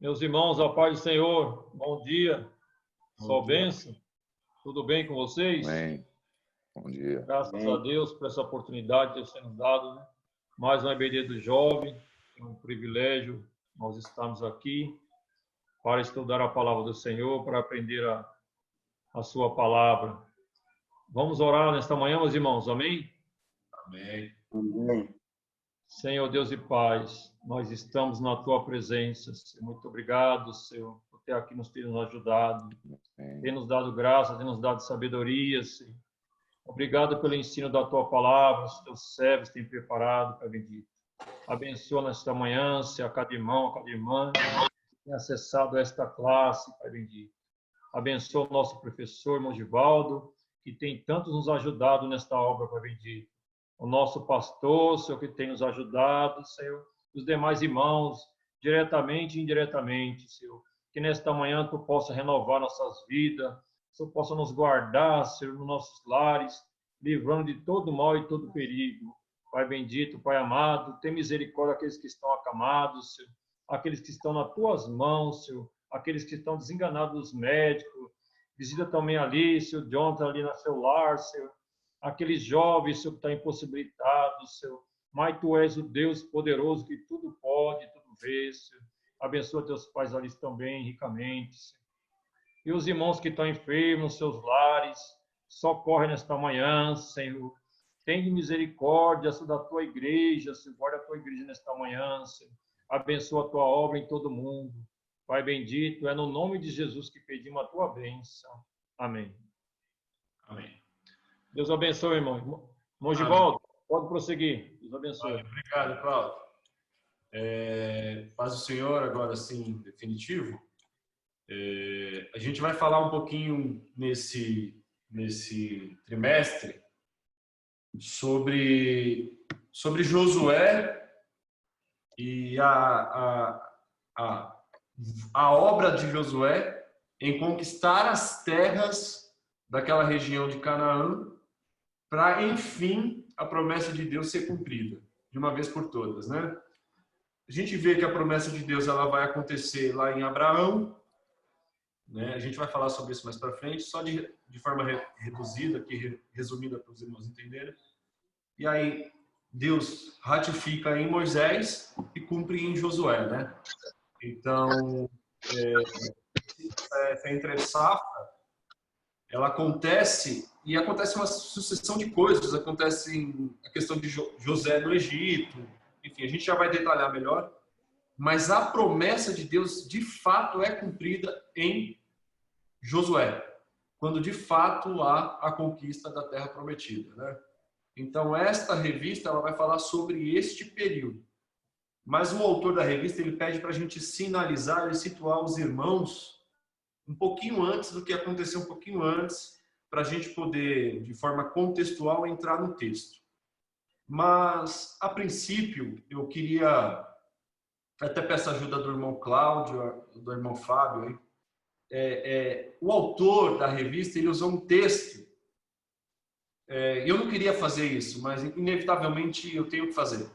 Meus irmãos, a paz do Senhor, bom dia, só Bom dia. bênção, tudo bem com vocês? Amém. Bom dia. Graças a Deus por essa oportunidade de ter sido dado, né? Mais uma EBD do Jovem, é um privilégio nós estarmos aqui para estudar a palavra do Senhor, para aprender a sua palavra. Vamos orar nesta manhã, meus irmãos, amém? Amém. Amém. Senhor Deus e paz, nós estamos na tua presença. Senhor. Muito obrigado, Senhor, por ter aqui nos ajudado, ter nos dado graça, ter nos dado sabedoria, Senhor. Obrigado pelo ensino da tua palavra, os teus servos têm preparado, Pai bendito. Abençoa nesta manhã, Senhor, a cada irmão, a cada irmã que tem acessado esta classe, Pai bendito. Abençoa o nosso professor, irmão Givaldo, que tem tanto nos ajudado nesta obra, Pai bendito. O nosso pastor, Senhor, que tem nos ajudado, Senhor, os demais irmãos, diretamente e indiretamente, Senhor, que nesta manhã Tu possa renovar nossas vidas, Senhor, possa nos guardar, Senhor, nos nossos lares, livrando de todo mal e todo perigo. Pai bendito, Pai amado, tem misericórdia daqueles que estão acamados, Senhor, aqueles que estão nas Tuas mãos, Senhor, aqueles que estão desenganados dos médicos, visita também ali, Senhor, Jonathan ali na seu lar, Senhor, aqueles jovens, Senhor, que está impossibilitado, Senhor. Mas Tu és o Deus poderoso que tudo pode, tudo vê, Senhor. Abençoa Teus pais ali também, ricamente, Senhor. E os irmãos que estão enfermos nos seus lares, socorre nesta manhã, Senhor. Tem misericórdia da Tua igreja, Senhor. Guarda a Tua igreja nesta manhã, Senhor. Abençoa a Tua obra em todo mundo. Pai bendito, é no nome de Jesus que pedimos a Tua bênção. Amém. Amém. Deus abençoe, irmão. Irmão Givaldo, pode prosseguir. Deus abençoe. Obrigado, Cláudio. Paz do Senhor, agora sim, definitivo. A gente vai falar um pouquinho nesse trimestre sobre Josué e a obra de Josué em conquistar as terras daquela região de Canaã, para, enfim, a promessa de Deus ser cumprida, de uma vez por todas, né? A gente vê que a promessa de Deus ela vai acontecer lá em Abraão, né? A gente vai falar sobre isso mais para frente, só de forma reduzida, aqui, resumida para os irmãos entenderem. E aí, Deus ratifica em Moisés e cumpre em Josué, né? Então, essa entre-safra, ela acontece, e acontece uma sucessão de coisas. Acontece a questão de José no Egito, enfim, a gente já vai detalhar melhor, mas a promessa de Deus de fato é cumprida em Josué, quando de fato há a conquista da terra prometida, né? Então esta revista ela vai falar sobre este período, mas o autor da revista ele pede para a gente sinalizar e situar os irmãos um pouquinho antes do que aconteceu um pouquinho antes, para a gente poder, de forma contextual, entrar no texto. Mas, a princípio, eu queria, até peço a ajuda do irmão Cláudio, do irmão Fábio, hein? O autor da revista, ele usou um texto, eu não queria fazer isso, mas inevitavelmente eu tenho que fazer.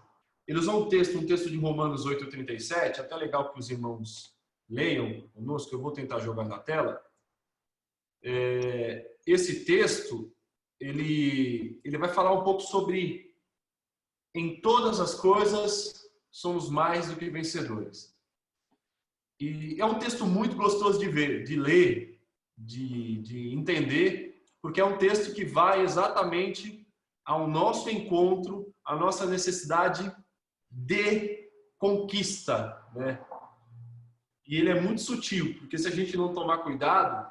Ele usou um texto de Romanos 8:37, até legal que os irmãos leiam conosco, eu vou tentar jogar na tela. Esse texto, ele vai falar um pouco sobre em todas as coisas somos mais do que vencedores. E é um texto muito gostoso de ver, de ler, de entender, porque é um texto que vai exatamente ao nosso encontro, à nossa necessidade de conquista, né? E ele é muito sutil, porque se a gente não tomar cuidado,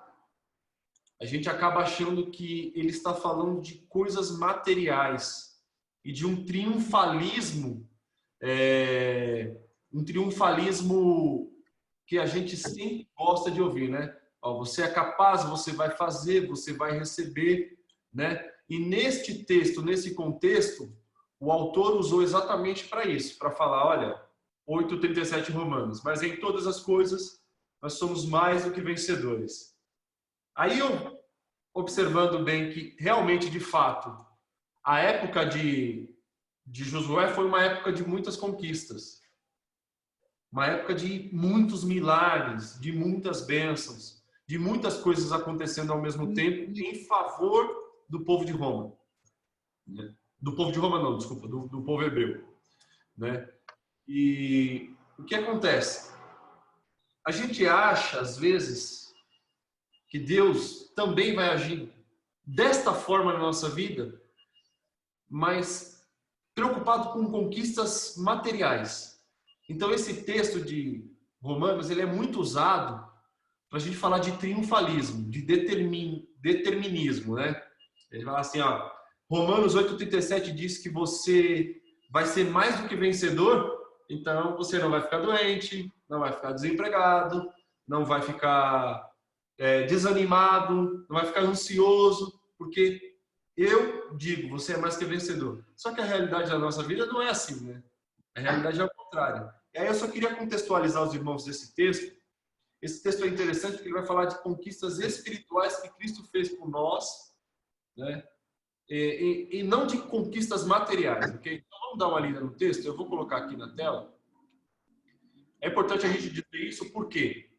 a gente acaba achando que ele está falando de coisas materiais e de um triunfalismo que a gente sempre gosta de ouvir, né? Ó, você é capaz, você vai fazer, você vai receber, né? E neste texto, nesse contexto, o autor usou exatamente para isso, para falar, olha, 8:37 Romanos, mas em todas as coisas nós somos mais do que vencedores. Aí eu, observando bem que realmente, de fato, a época de Josué foi uma época de muitas conquistas. uma época de muitos milagres, de muitas bênçãos, de muitas coisas acontecendo ao mesmo tempo em favor do povo de Roma. Do povo de Roma não, desculpa, do povo hebreu, né? E o que acontece? A gente acha, às vezes, que Deus também vai agir desta forma na nossa vida, mas preocupado com conquistas materiais. Então, esse texto de Romanos, ele é muito usado para a gente falar de triunfalismo, de determinismo, né? Ele fala assim, ó, Romanos 8,37 diz que você vai ser mais do que vencedor, então você não vai ficar doente, não vai ficar desempregado, não vai ficar desanimado, não vai ficar ansioso, porque eu digo, você é mais que vencedor. Só que a realidade da nossa vida não é assim, né? A realidade é o contrário. E aí eu só queria contextualizar os irmãos desse texto. Esse texto é interessante porque ele vai falar de conquistas espirituais que Cristo fez por nós, né? E não de conquistas materiais, ok? Então vamos dar uma lida no texto, eu vou colocar aqui na tela. É importante a gente dizer isso, por quê?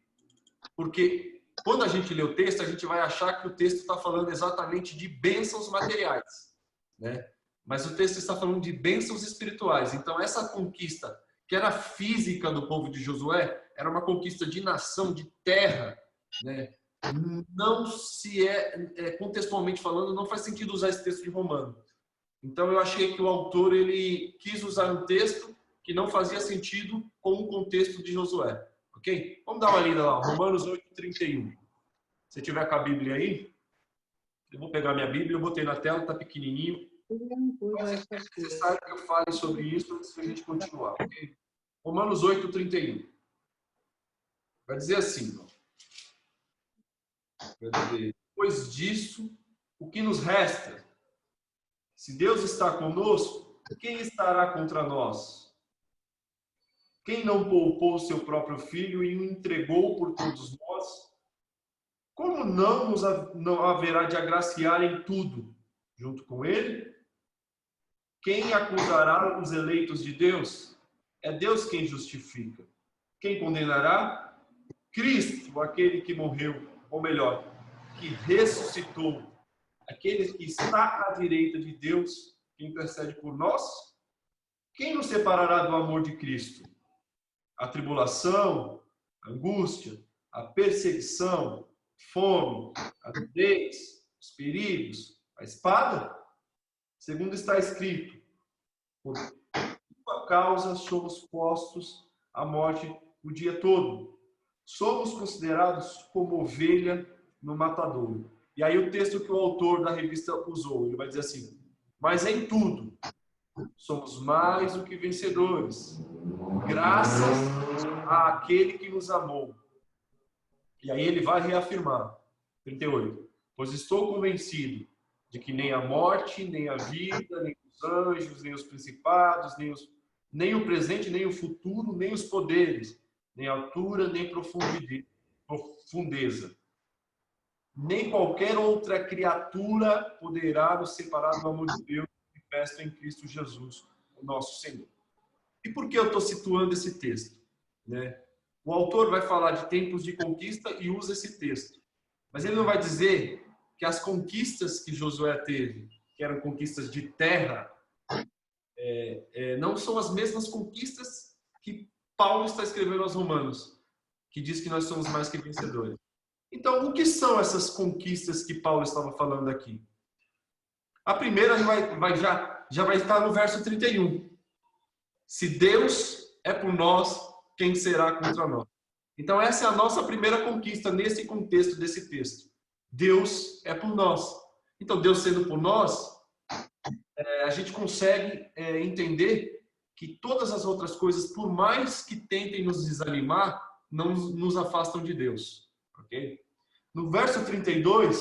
Porque quando a gente lê o texto, a gente vai achar que o texto está falando exatamente de bênçãos materiais, né? Mas o texto está falando de bênçãos espirituais. Então essa conquista, que era física do povo de Josué, era uma conquista de nação, de terra, né? Não se contextualmente falando, não faz sentido usar esse texto de Romano. Então eu achei que o autor ele quis usar um texto que não fazia sentido com o contexto de Josué, ok? Vamos dar uma lida lá, Romanos 8:31. Se tiver com a Bíblia aí, eu vou pegar minha Bíblia, eu botei na tela, tá pequenininho. Mas é necessário que eu fale sobre isso antes de a gente continuar, ok? Romanos 8:31. Vai dizer assim, depois disso, o que nos resta? Se Deus está conosco, quem estará contra nós? Quem não poupou seu próprio filho e o entregou por todos nós? Como não haverá de agraciar em tudo junto com ele? Quem acusará os eleitos de Deus? É Deus quem justifica. Quem condenará? Cristo, aquele que morreu, ou melhor, que ressuscitou, aquele que está à direita de Deus, que intercede por nós. Quem nos separará do amor de Cristo? A tribulação, a angústia, a perseguição, fome, a nudez, os perigos, a espada? Segundo está escrito, por tua causa somos postos à morte o dia todo. Somos considerados como ovelha no matadouro. E aí o texto que o autor da revista usou, ele vai dizer assim, mas em tudo somos mais do que vencedores, graças àquele que nos amou. E aí ele vai reafirmar, 38, pois estou convencido de que nem a morte, nem a vida, nem os anjos, nem os principados, nem o presente, nem o futuro, nem os poderes, nem altura, nem profundeza. Nem qualquer outra criatura poderá nos separar do amor de Deus manifesto em Cristo Jesus, o nosso Senhor. E por que eu estou situando esse texto? Né? O autor vai falar de tempos de conquista e usa esse texto. Mas ele não vai dizer que as conquistas que Josué teve, que eram conquistas de terra, não são as mesmas conquistas que Paulo está escrevendo aos Romanos, que diz que nós somos mais que vencedores. Então, o que são essas conquistas que Paulo estava falando aqui? A primeira já vai estar no verso 31. Se Deus é por nós, quem será contra nós? Então, essa é a nossa primeira conquista nesse contexto desse texto. Deus é por nós. Então, Deus sendo por nós, a gente consegue entender que todas as outras coisas, por mais que tentem nos desanimar, não nos afastam de Deus. Okay? No verso 32,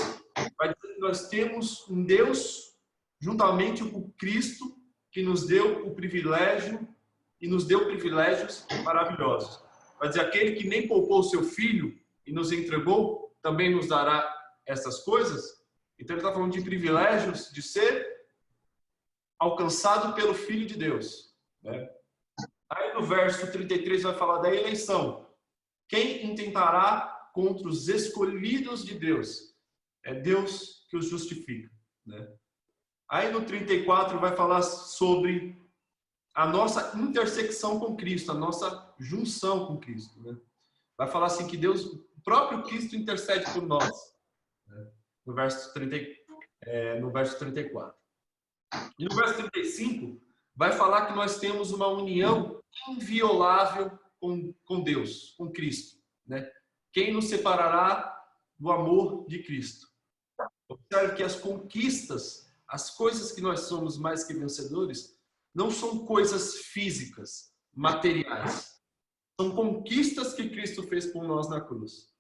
vai dizer que nós temos um Deus, juntamente com Cristo, que nos deu o privilégio e nos deu privilégios maravilhosos. Vai dizer, aquele que nem poupou o seu filho e nos entregou, também nos dará essas coisas. Então ele está falando de privilégios de ser alcançado pelo Filho de Deus. Né? Aí no verso 33 vai falar da eleição. Quem intentará contra os escolhidos de Deus? É Deus que os justifica, né? Aí no 34 vai falar sobre a nossa intersecção com Cristo, a nossa junção com Cristo, né? Vai falar assim que Deus, o próprio Cristo intercede por nós, né? No verso 34. E no verso 35 vai falar que nós temos uma união inviolável com Deus, com Cristo, né? Quem nos separará do amor de Cristo? Observe que as conquistas, as coisas que nós somos mais que vencedores, não são coisas físicas, materiais. São conquistas que Cristo fez por nós na cruz.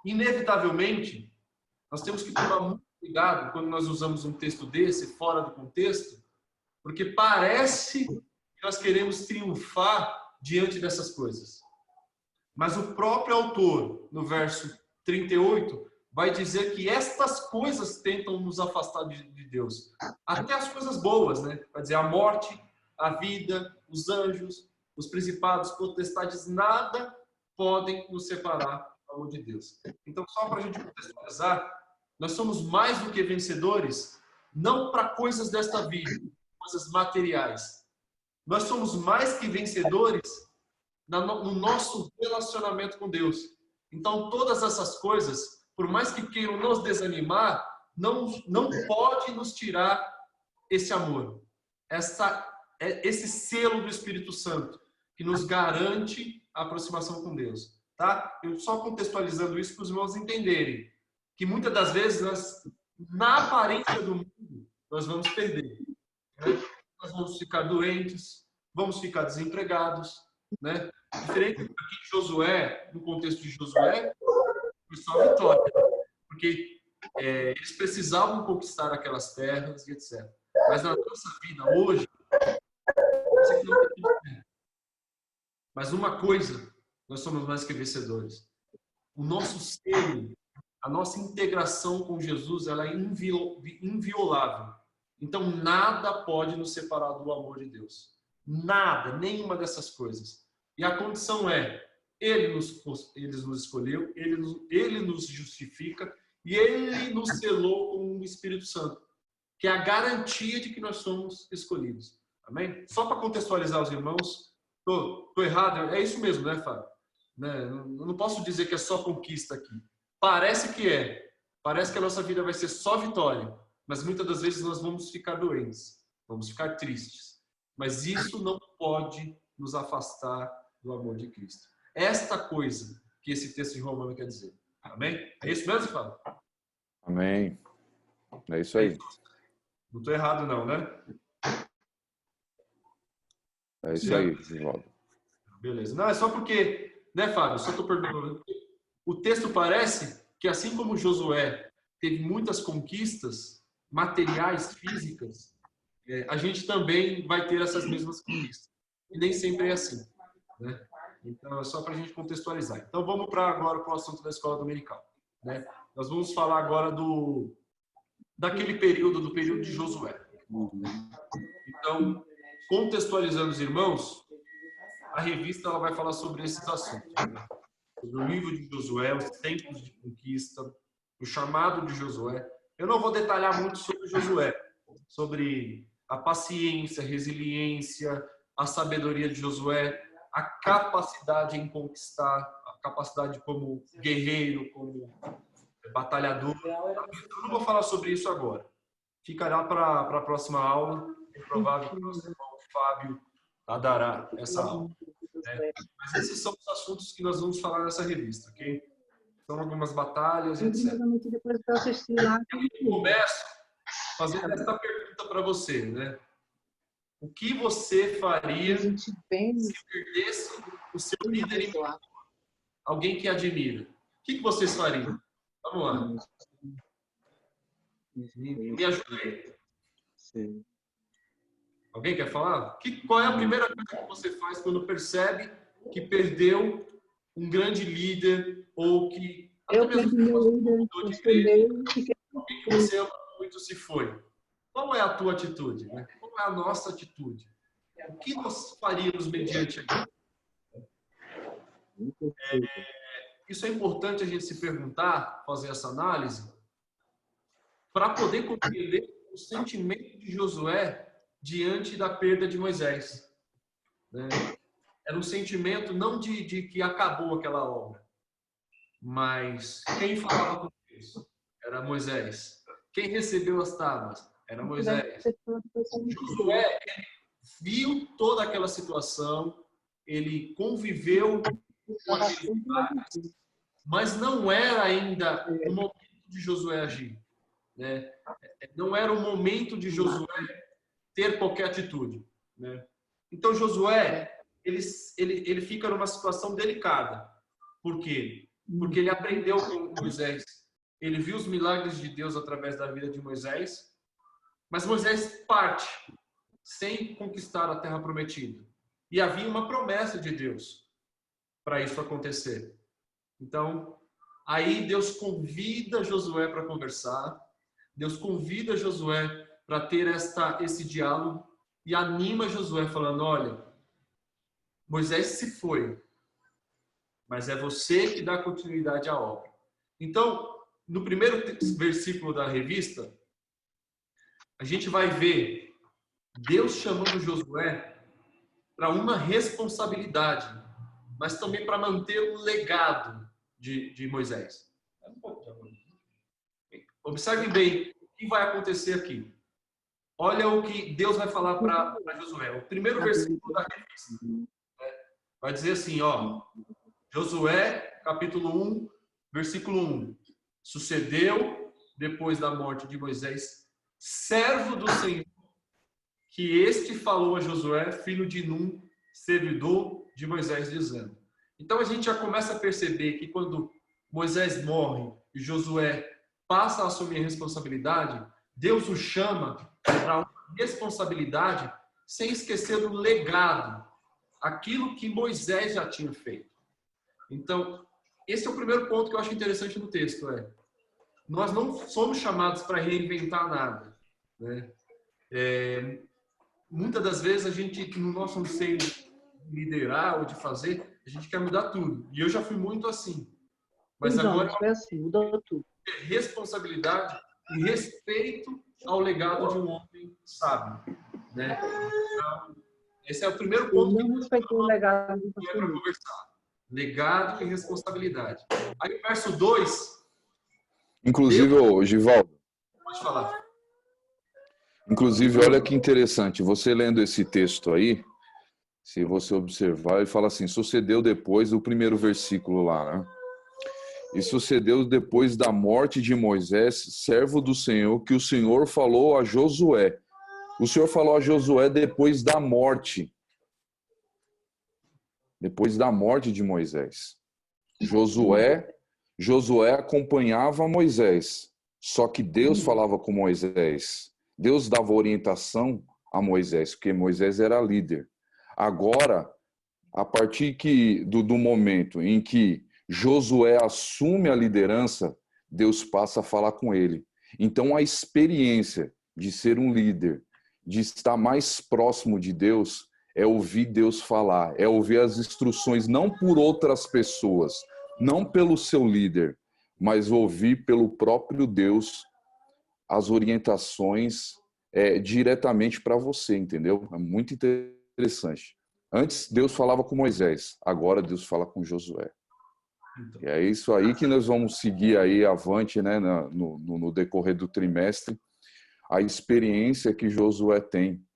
Inevitavelmente, nós temos que tomar muito cuidado quando nós usamos um texto desse fora do contexto, porque parece que nós queremos triunfar diante dessas coisas. Mas o próprio autor, no verso 38, vai dizer que estas coisas tentam nos afastar de Deus. Até as coisas boas, né? Vai dizer a morte, a vida, os anjos, os principados, potestades, nada podem nos separar do amor de Deus. Então, só para a gente contextualizar, nós somos mais do que vencedores, não para coisas desta vida, coisas materiais. Nós somos mais que vencedores no nosso relacionamento com Deus. Então, todas essas coisas, por mais que queiram nos desanimar, não pode nos tirar esse amor, esse selo do Espírito Santo, que nos garante a aproximação com Deus. Tá? Eu só contextualizando isso para os irmãos entenderem que muitas das vezes, na aparência do mundo, nós vamos perder. Né? Nós vamos ficar doentes, vamos ficar desempregados. Né? Diferente aqui de Josué, no contexto de Josué, foi só vitória. Porque eles precisavam conquistar aquelas terras e etc. Mas na nossa vida hoje, mas uma coisa, nós somos mais que vencedores. O nosso selo, a nossa integração com Jesus, ela é inviolável. Então, nada pode nos separar do amor de Deus. Nada, nenhuma dessas coisas. E a condição é, Ele nos escolheu, Ele nos justifica e Ele nos selou com o Espírito Santo, que é a garantia de que nós somos escolhidos. Amém? Só para contextualizar os irmãos, tô errado? É isso mesmo, né, Fábio? Né? Eu não posso dizer que é só conquista aqui. Parece que é. Parece que a nossa vida vai ser só vitória. Mas muitas das vezes nós vamos ficar doentes. Vamos ficar tristes. Mas isso não pode nos afastar do amor de Cristo. Esta coisa que esse texto de Romano quer dizer. Amém? É isso mesmo, Fábio? Amém. É isso aí. Não estou errado não, né? É isso aí, Oswaldo. Beleza. Não, é só porque, né, Fábio? Só estou perguntando. O texto parece que, assim como Josué teve muitas conquistas materiais, físicas, a gente também vai ter essas mesmas conquistas. E nem sempre é assim, né? Então, é só para a gente contextualizar. Então, vamos agora para o assunto da escola dominical, né? Nós vamos falar agora do período de Josué. Então, contextualizando os irmãos, a revista ela vai falar sobre esses assuntos, né? Sobre o livro de Josué, os tempos de conquista, o chamado de Josué. Eu não vou detalhar muito sobre Josué, sobre a paciência, a resiliência, a sabedoria de Josué, a capacidade em conquistar, a capacidade como guerreiro, como batalhador. Eu não vou falar sobre isso agora. Ficará para a próxima aula. É provável que o nosso irmão Fábio dará essa aula. Mas esses são os assuntos que nós vamos falar nessa revista, ok? São algumas batalhas, etc. Eu começo fazendo essa pergunta para você, né? O que você faria se perdesse o seu líder em alguém que admira? O que vocês fariam? Vamos lá. Me ajuda aí. Alguém quer falar? Qual é a primeira coisa que você faz quando percebe que perdeu um grande líder ou que até mesmo alguém que você ama muito se foi? Qual é a tua atitude? Né? Qual é a nossa atitude? o que nós faríamos mediante aquilo? Isso é importante a gente se perguntar, fazer essa análise, para poder compreender o sentimento de Josué diante da perda de Moisés. Era um sentimento não de que acabou aquela obra, mas quem falava com Deus era Moisés. Quem recebeu as tábuas era Moisés. Josué viu toda aquela situação, ele conviveu com aqueles milagres, mas não era ainda o momento de Josué agir. Né? Não era o momento de Josué ter qualquer atitude. Né? Então, Josué, ele fica numa situação delicada. Por quê? Porque ele aprendeu com Moisés. Ele viu os milagres de Deus através da vida de Moisés, mas Moisés parte sem conquistar a terra prometida. E havia uma promessa de Deus para isso acontecer. Então, aí Deus convida Josué para conversar, Deus convida Josué para ter esse diálogo e anima Josué falando, olha, Moisés se foi, mas é você que dá continuidade à obra. Então, no primeiro versículo da revista, a gente vai ver Deus chamando Josué para uma responsabilidade, mas também para manter o legado de Moisés. Observem bem o que vai acontecer aqui. Olha o que Deus vai falar para Josué. O primeiro versículo da revista vai dizer assim, ó, Josué, capítulo 1, versículo 1. Sucedeu, depois da morte de Moisés, servo do Senhor, que este falou a Josué, filho de Num, servidor de Moisés, dizendo. Então a gente já começa a perceber que quando Moisés morre e Josué passa a assumir a responsabilidade, Deus o chama para uma responsabilidade sem esquecer do legado, aquilo que Moisés já tinha feito. Então, esse é o primeiro ponto que eu acho interessante no texto. Nós não somos chamados para reinventar nada. Né? Muitas das vezes a gente, no nosso anseio de liderar ou de fazer, a gente quer mudar tudo. E eu já fui muito assim. Mas agora foi assim, mudou tudo. Responsabilidade e respeito ao legado de um homem sábio. Né? Então, esse é o primeiro ponto que respeitou o legado de para conversar. Legado e responsabilidade. Aí o verso 2. Inclusive, Givaldo. Pode falar. Inclusive, olha que interessante. Você lendo esse texto aí, se você observar, ele fala assim, sucedeu depois do primeiro versículo lá, né? E sucedeu depois da morte de Moisés, servo do Senhor, que o Senhor falou a Josué. O Senhor falou a Josué depois da morte. Depois da morte de Moisés. Josué acompanhava Moisés. Só que Deus falava com Moisés. Deus dava orientação a Moisés, porque Moisés era líder. Agora, a partir do momento em que Josué assume a liderança, Deus passa a falar com ele. Então, a experiência de ser um líder, de estar mais próximo de Deus, é ouvir Deus falar, é ouvir as instruções, não por outras pessoas, não pelo seu líder, mas ouvir pelo próprio Deus as orientações diretamente para você, entendeu? É muito interessante. Antes, Deus falava com Moisés, agora Deus fala com Josué. E é isso aí que nós vamos seguir aí avante, né, no decorrer do trimestre, a experiência que Josué tem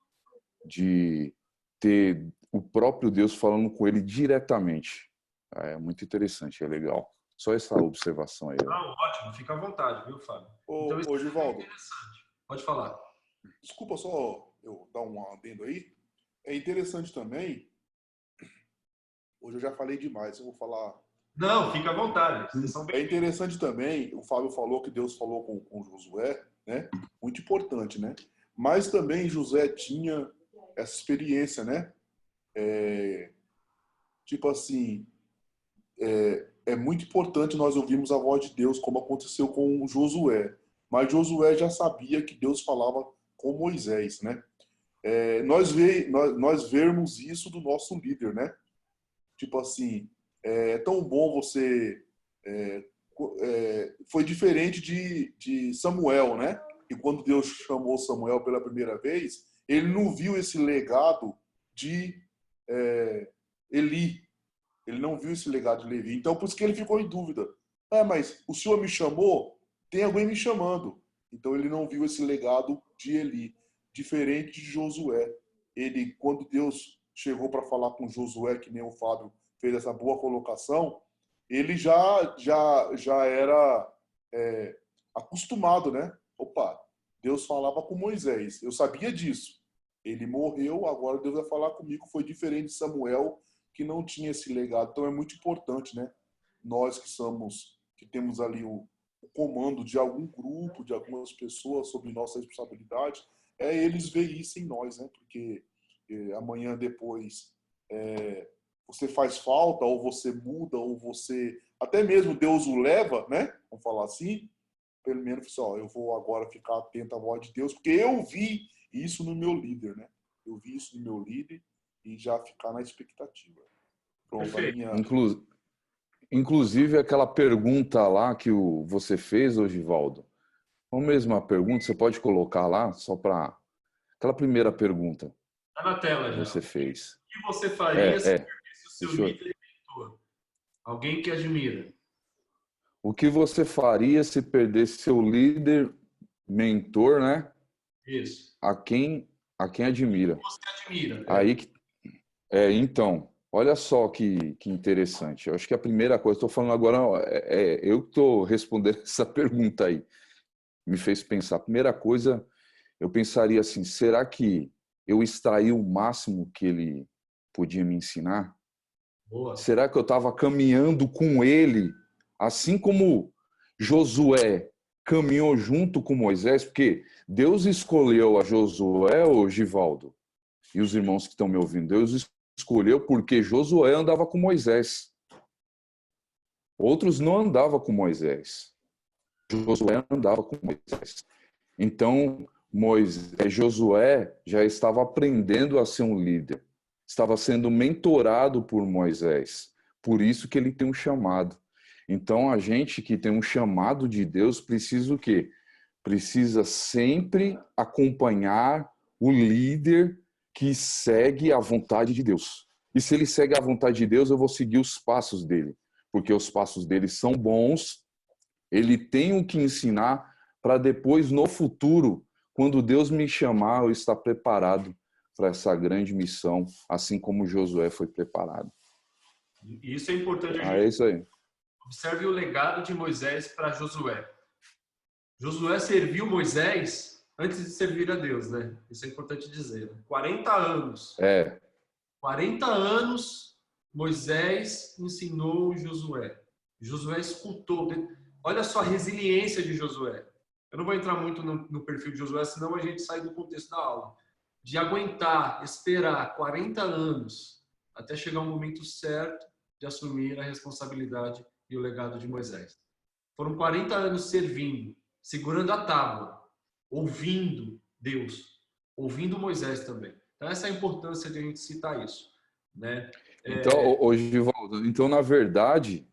de ter o próprio Deus falando com ele diretamente. É muito interessante, é legal. Só essa observação aí. Ótimo, fica à vontade, viu, Fábio? Então, Ô, Givaldo. É interessante. Pode falar. Desculpa só eu dar um adendo aí. É interessante também. Hoje eu já falei demais, eu vou falar. Não, fica à vontade. É interessante também, o Fábio falou que Deus falou com Josué, né? Muito importante, né? Mas também Josué tinha essa experiência, né? Tipo assim, é muito importante nós ouvirmos a voz de Deus, como aconteceu com Josué. Mas Josué já sabia que Deus falava com Moisés, né? nós vermos isso do nosso líder, né? Tipo assim, é tão bom você... foi diferente de Samuel, né? E quando Deus chamou Samuel pela primeira vez, ele não viu esse legado de Eli. Ele não viu esse legado de Levi. Então, por isso que ele ficou em dúvida. Mas o Senhor me chamou? Tem alguém me chamando. Então, ele não viu esse legado de Eli. Diferente de Josué. Ele, quando Deus chegou para falar com Josué, que nem o Fábio fez essa boa colocação, ele já era acostumado, né? Opa, Deus falava com Moisés. Eu sabia disso. Ele morreu, agora Deus vai falar comigo. Foi diferente de Samuel, que não tinha esse legado. Então é muito importante, né? Nós que temos ali o comando de algum grupo, de algumas pessoas sobre nossa responsabilidade, eles verem isso em nós, né? Porque amanhã depois você faz falta, ou você muda, ou você... Até mesmo Deus o leva, né? Vamos falar assim. Pelo menos, eu vou agora ficar atento à voz de Deus, porque eu vi isso no meu líder, né? Eu vi isso no meu líder e já ficar na expectativa. Pronto, Inclusive, aquela pergunta lá que você fez, Givaldo, a mesma pergunta, você pode colocar lá, só para... Aquela primeira pergunta. Está na tela já. Você fez. O que você faria se perdesse o seu líder e mentor? Alguém que admira. O que você faria se perdesse seu líder, mentor, né? Isso. A quem admira. Você admira. Então, olha só que interessante. Eu acho que a primeira coisa, estou falando agora, eu que estou respondendo essa pergunta aí. Me fez pensar. A primeira coisa, eu pensaria assim, será que eu extraí o máximo que ele podia me ensinar? Boa. Será que eu estava caminhando com ele, assim como Josué caminhou junto com Moisés? Porque Deus escolheu a Josué, Givaldo, e os irmãos que estão me ouvindo, Deus escolheu porque Josué andava com Moisés. Outros não andavam com Moisés. Josué andava com Moisés. Então, Josué já estava aprendendo a ser um líder. Estava sendo mentorado por Moisés. Por isso que ele tem um chamado. Então, a gente que tem um chamado de Deus precisa o quê? Precisa sempre acompanhar o líder que segue a vontade de Deus. E se ele segue a vontade de Deus, eu vou seguir os passos dele. Porque os passos dele são bons, ele tem o que ensinar para depois, no futuro, quando Deus me chamar, eu estar preparado para essa grande missão, assim como Josué foi preparado. Isso é importante. É isso aí. Observe o legado de Moisés para Josué. Josué serviu Moisés antes de servir a Deus, né? Isso é importante dizer. 40 anos. 40 anos Moisés ensinou Josué. Josué escutou. Olha só a resiliência de Josué. Eu não vou entrar muito no perfil de Josué, senão a gente sai do contexto da aula. De aguentar, esperar 40 anos até chegar o momento certo de assumir a responsabilidade e o legado de Moisés. Foram 40 anos servindo, segurando a tábua, ouvindo Deus, ouvindo Moisés também. Então, essa é a importância de a gente citar isso, né? Então, Givaldo, então, na verdade,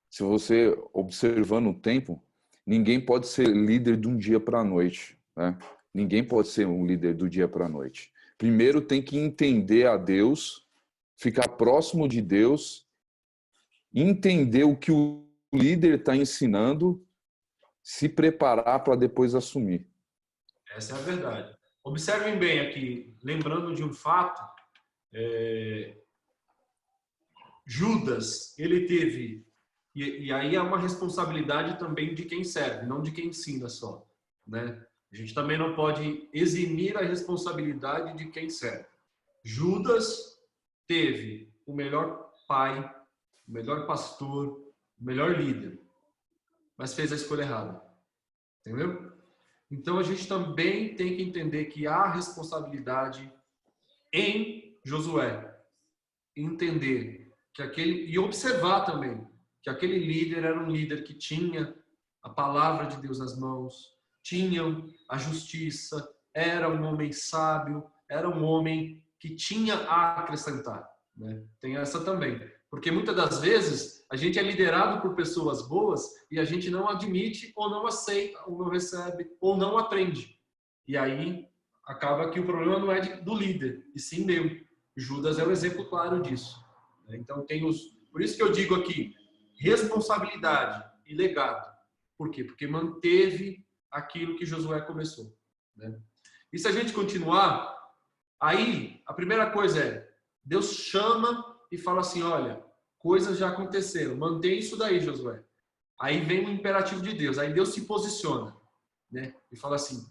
se você observando o tempo, ninguém pode ser líder de um dia para a noite, né? Ninguém pode ser um líder do dia para a noite. Primeiro tem que entender a Deus, ficar próximo de Deus, entender o que o líder está ensinando, se preparar para depois assumir. Essa é a verdade. Observem bem aqui, lembrando de um fato, Judas, ele teve, e aí é uma responsabilidade também de quem serve, não de quem ensina só, né? A gente também não pode eximir a responsabilidade de quem serve. Judas teve o melhor pai, o melhor pastor, o melhor líder, mas fez a escolha errada. Entendeu? Então a gente também tem que entender que há responsabilidade em Josué. Entender que e observar também que aquele líder era um líder que tinha a palavra de Deus nas mãos, tinham a justiça, era um homem sábio, era um homem que tinha a acrescentar, né? Tem essa também. Porque muitas das vezes a gente é liderado por pessoas boas e a gente não admite ou não aceita ou não recebe ou não aprende. E aí acaba que o problema não é do líder, e sim meu. Judas é o exemplo claro disso. Então por isso que eu digo aqui, responsabilidade e legado. Por quê? Porque manteve aquilo que Josué começou, né? E se a gente continuar, aí a primeira coisa é, Deus chama e fala assim, olha, coisas já aconteceram, mantém isso daí, Josué. Aí vem o imperativo de Deus, aí Deus se posiciona, né? E fala assim,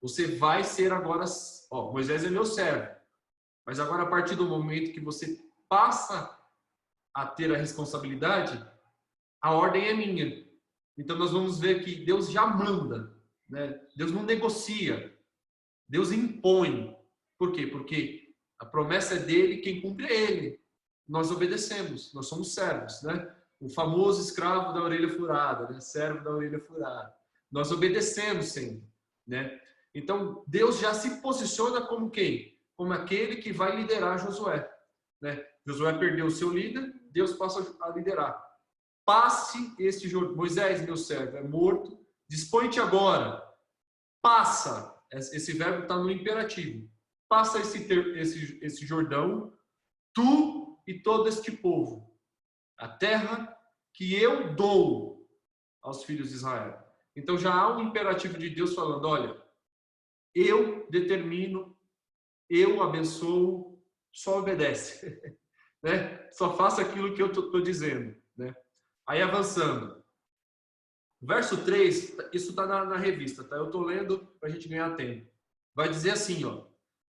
você vai ser agora, ó, Moisés é meu servo, mas agora a partir do momento que você passa a ter a responsabilidade, a ordem é minha. Então nós vamos ver que Deus já manda, né? Deus não negocia, Deus impõe. Por quê? Porque a promessa é dele, quem cumpre é ele. Nós obedecemos, nós somos servos, né? O famoso escravo da orelha furada, né? Servo da orelha furada. Nós obedecemos sempre, né? Então, Deus já se posiciona como quem? Como aquele que vai liderar Josué, né? Josué perdeu o seu líder, Deus passa a liderar. Passe este Moisés, meu servo, é morto, dispõe-te agora, passa, esse verbo está no imperativo, passa esse Jordão, tu e todo este povo, a terra que eu dou aos filhos de Israel. Então já há um imperativo de Deus falando, olha, eu determino, eu abençoo, só obedece, né? Só faça aquilo que eu estou dizendo, né? Aí avançando, verso 3, isso está na revista, tá? Eu estou lendo para a gente ganhar tempo. Vai dizer assim, ó,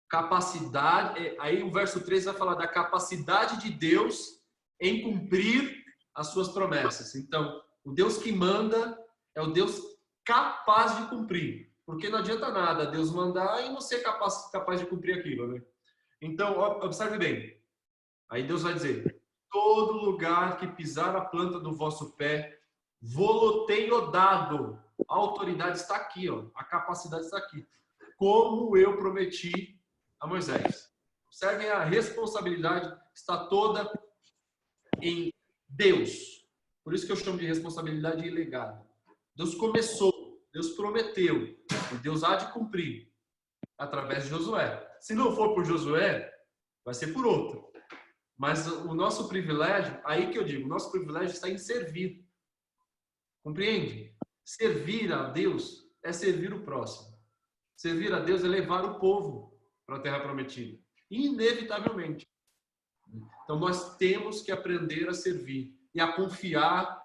capacidade, aí o verso 3 vai falar da capacidade de Deus em cumprir as suas promessas. Então, o Deus que manda é o Deus capaz de cumprir. Porque não adianta nada Deus mandar e não ser capaz de cumprir aquilo, né? Então, observe bem. Aí Deus vai dizer, todo lugar que pisar a planta do vosso pé, vou-lo tenho dado. A autoridade está aqui, ó. A capacidade está aqui. Como eu prometi a Moisés. Observem, a responsabilidade está toda em Deus. Por isso que eu chamo de responsabilidade e legado. Deus começou, Deus prometeu, e Deus há de cumprir através de Josué. Se não for por Josué, vai ser por outro. Mas o nosso privilégio, aí que eu digo, o nosso privilégio está em servir. Compreende? Servir a Deus é servir o próximo. Servir a Deus é levar o povo para a terra prometida. Inevitavelmente. Então nós temos que aprender a servir e a confiar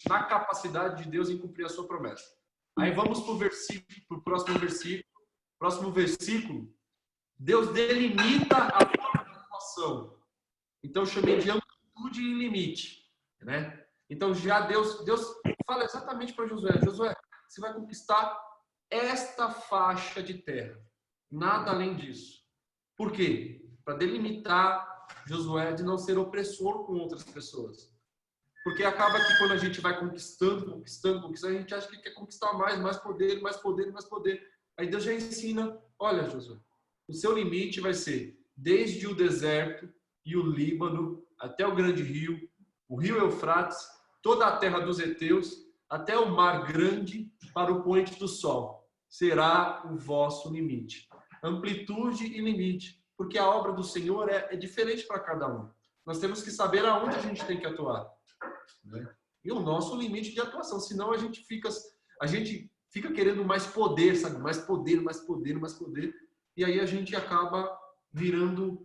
na capacidade de Deus em cumprir a sua promessa. Aí vamos para o próximo versículo. Próximo versículo, Deus delimita a forma de atuação. Então eu chamei de amplitude e limite, né? Então já Deus fala exatamente para Josué, Josué, você vai conquistar esta faixa de terra, nada além disso. Por quê? Para delimitar Josué de não ser opressor com outras pessoas. Porque acaba que quando a gente vai conquistando, a gente acha que quer conquistar mais poder. Aí Deus já ensina, olha, Josué, o seu limite vai ser desde o deserto e o Líbano até o grande rio, o rio Eufrates, toda a terra dos heteus, até o mar grande para o poente do sol. Será o vosso limite. Amplitude e limite, porque a obra do Senhor é diferente para cada um. Nós temos que saber aonde a gente tem que atuar, né? E o nosso limite de atuação, senão a gente fica querendo mais poder, sabe? Mais poder. E aí a gente acaba virando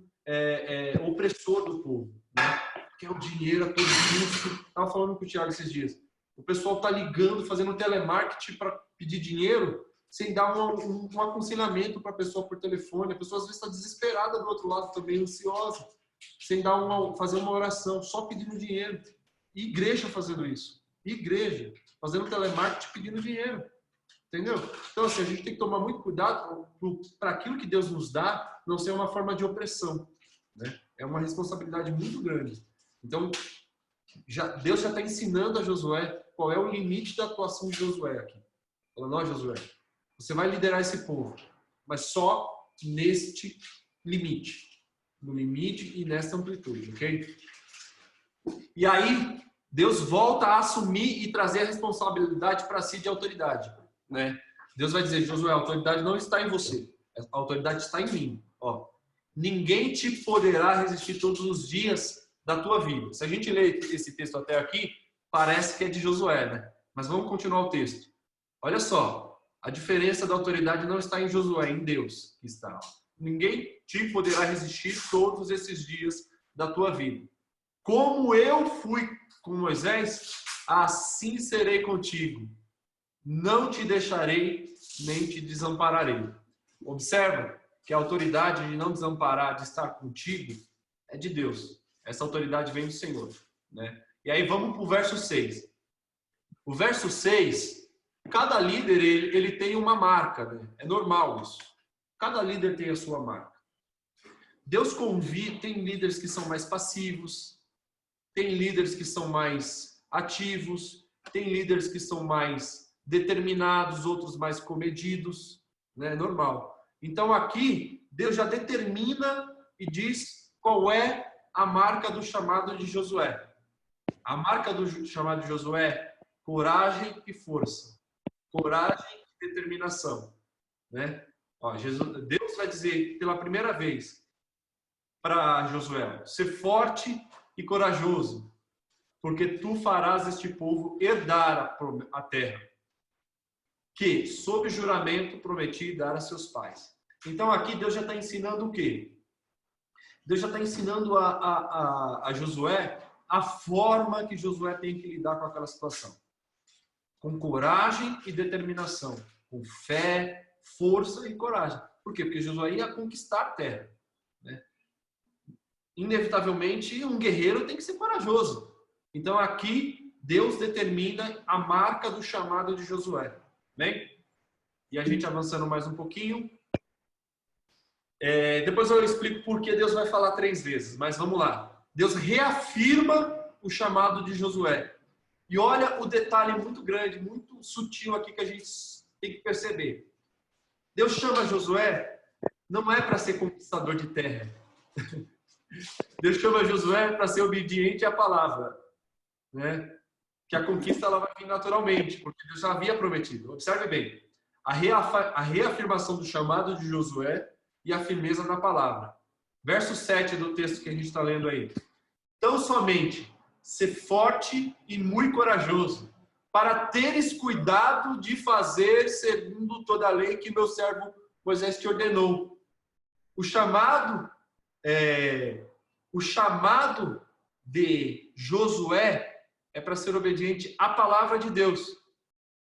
opressor do povo, né? Quer o dinheiro a todo custo. Estava falando com o Thiago esses dias. O pessoal está ligando, fazendo telemarketing para pedir dinheiro, sem dar um aconselhamento para a pessoa por telefone. A pessoa às vezes está desesperada do outro lado também, ansiosa, sem fazer uma oração, só pedindo dinheiro. Igreja fazendo isso. Igreja fazendo telemarketing pedindo dinheiro. Entendeu? Então, assim, a gente tem que tomar muito cuidado para aquilo que Deus nos dá não ser uma forma de opressão, né? É uma responsabilidade muito grande. Então, Deus já está ensinando a Josué qual é o limite da atuação de Josué aqui. Falando, ó, Josué, você vai liderar esse povo, mas só neste limite. No limite e nesta amplitude, ok? E aí, Deus volta a assumir e trazer a responsabilidade para si de autoridade, né? Deus vai dizer, Josué, a autoridade não está em você, a autoridade está em mim. Ó, ninguém te poderá resistir todos os dias da tua vida. Se a gente lê esse texto até aqui, parece que é de Josué, né? Mas vamos continuar o texto. Olha só, a diferença da autoridade não está em Josué, em Deus que está. Ninguém te poderá resistir todos esses dias da tua vida. Como eu fui com Moisés, assim serei contigo. Não te deixarei, nem te desampararei. Observa que a autoridade de não desamparar, de estar contigo, é de Deus. Essa autoridade vem do Senhor, né? E aí vamos para o verso 6. O verso 6, cada líder ele tem uma marca, né? É normal isso. Cada líder tem a sua marca. Deus convida, tem líderes que são mais passivos, tem líderes que são mais ativos, tem líderes que são mais determinados, outros mais comedidos, né? Normal. Então aqui, Deus já determina e diz qual é a marca do chamado de Josué. A marca do chamado de Josué é coragem e força. Coragem e determinação, né? Ó, Deus vai dizer pela primeira vez para Josué, ser forte e corajoso, porque tu farás este povo herdar a terra, que, sob juramento, prometi dar a seus pais. Então aqui Deus já está ensinando o quê? Deus já está ensinando a Josué a forma que Josué tem que lidar com aquela situação. Com coragem e determinação. Com fé, força e coragem. Por quê? Porque Josué ia conquistar a terra, né? Inevitavelmente, um guerreiro tem que ser corajoso. Então aqui, Deus determina a marca do chamado de Josué. Bem? E a gente avançando mais um pouquinho. Depois eu explico por que Deus vai falar 3 vezes, mas vamos lá. Deus reafirma o chamado de Josué. E olha o detalhe muito grande, muito sutil aqui que a gente tem que perceber. Deus chama Josué, não é para ser conquistador de terra. Deus chama Josué para ser obediente à palavra, né? Que a conquista ela vai vir naturalmente, porque Deus já havia prometido. Observe bem, a reafirmação do chamado de Josué e a firmeza na palavra. Verso 7 do texto que a gente está lendo aí. Tão somente ser forte e muito corajoso, para teres cuidado de fazer segundo toda a lei que meu servo Moisés te ordenou. O chamado de Josué é para ser obediente à palavra de Deus,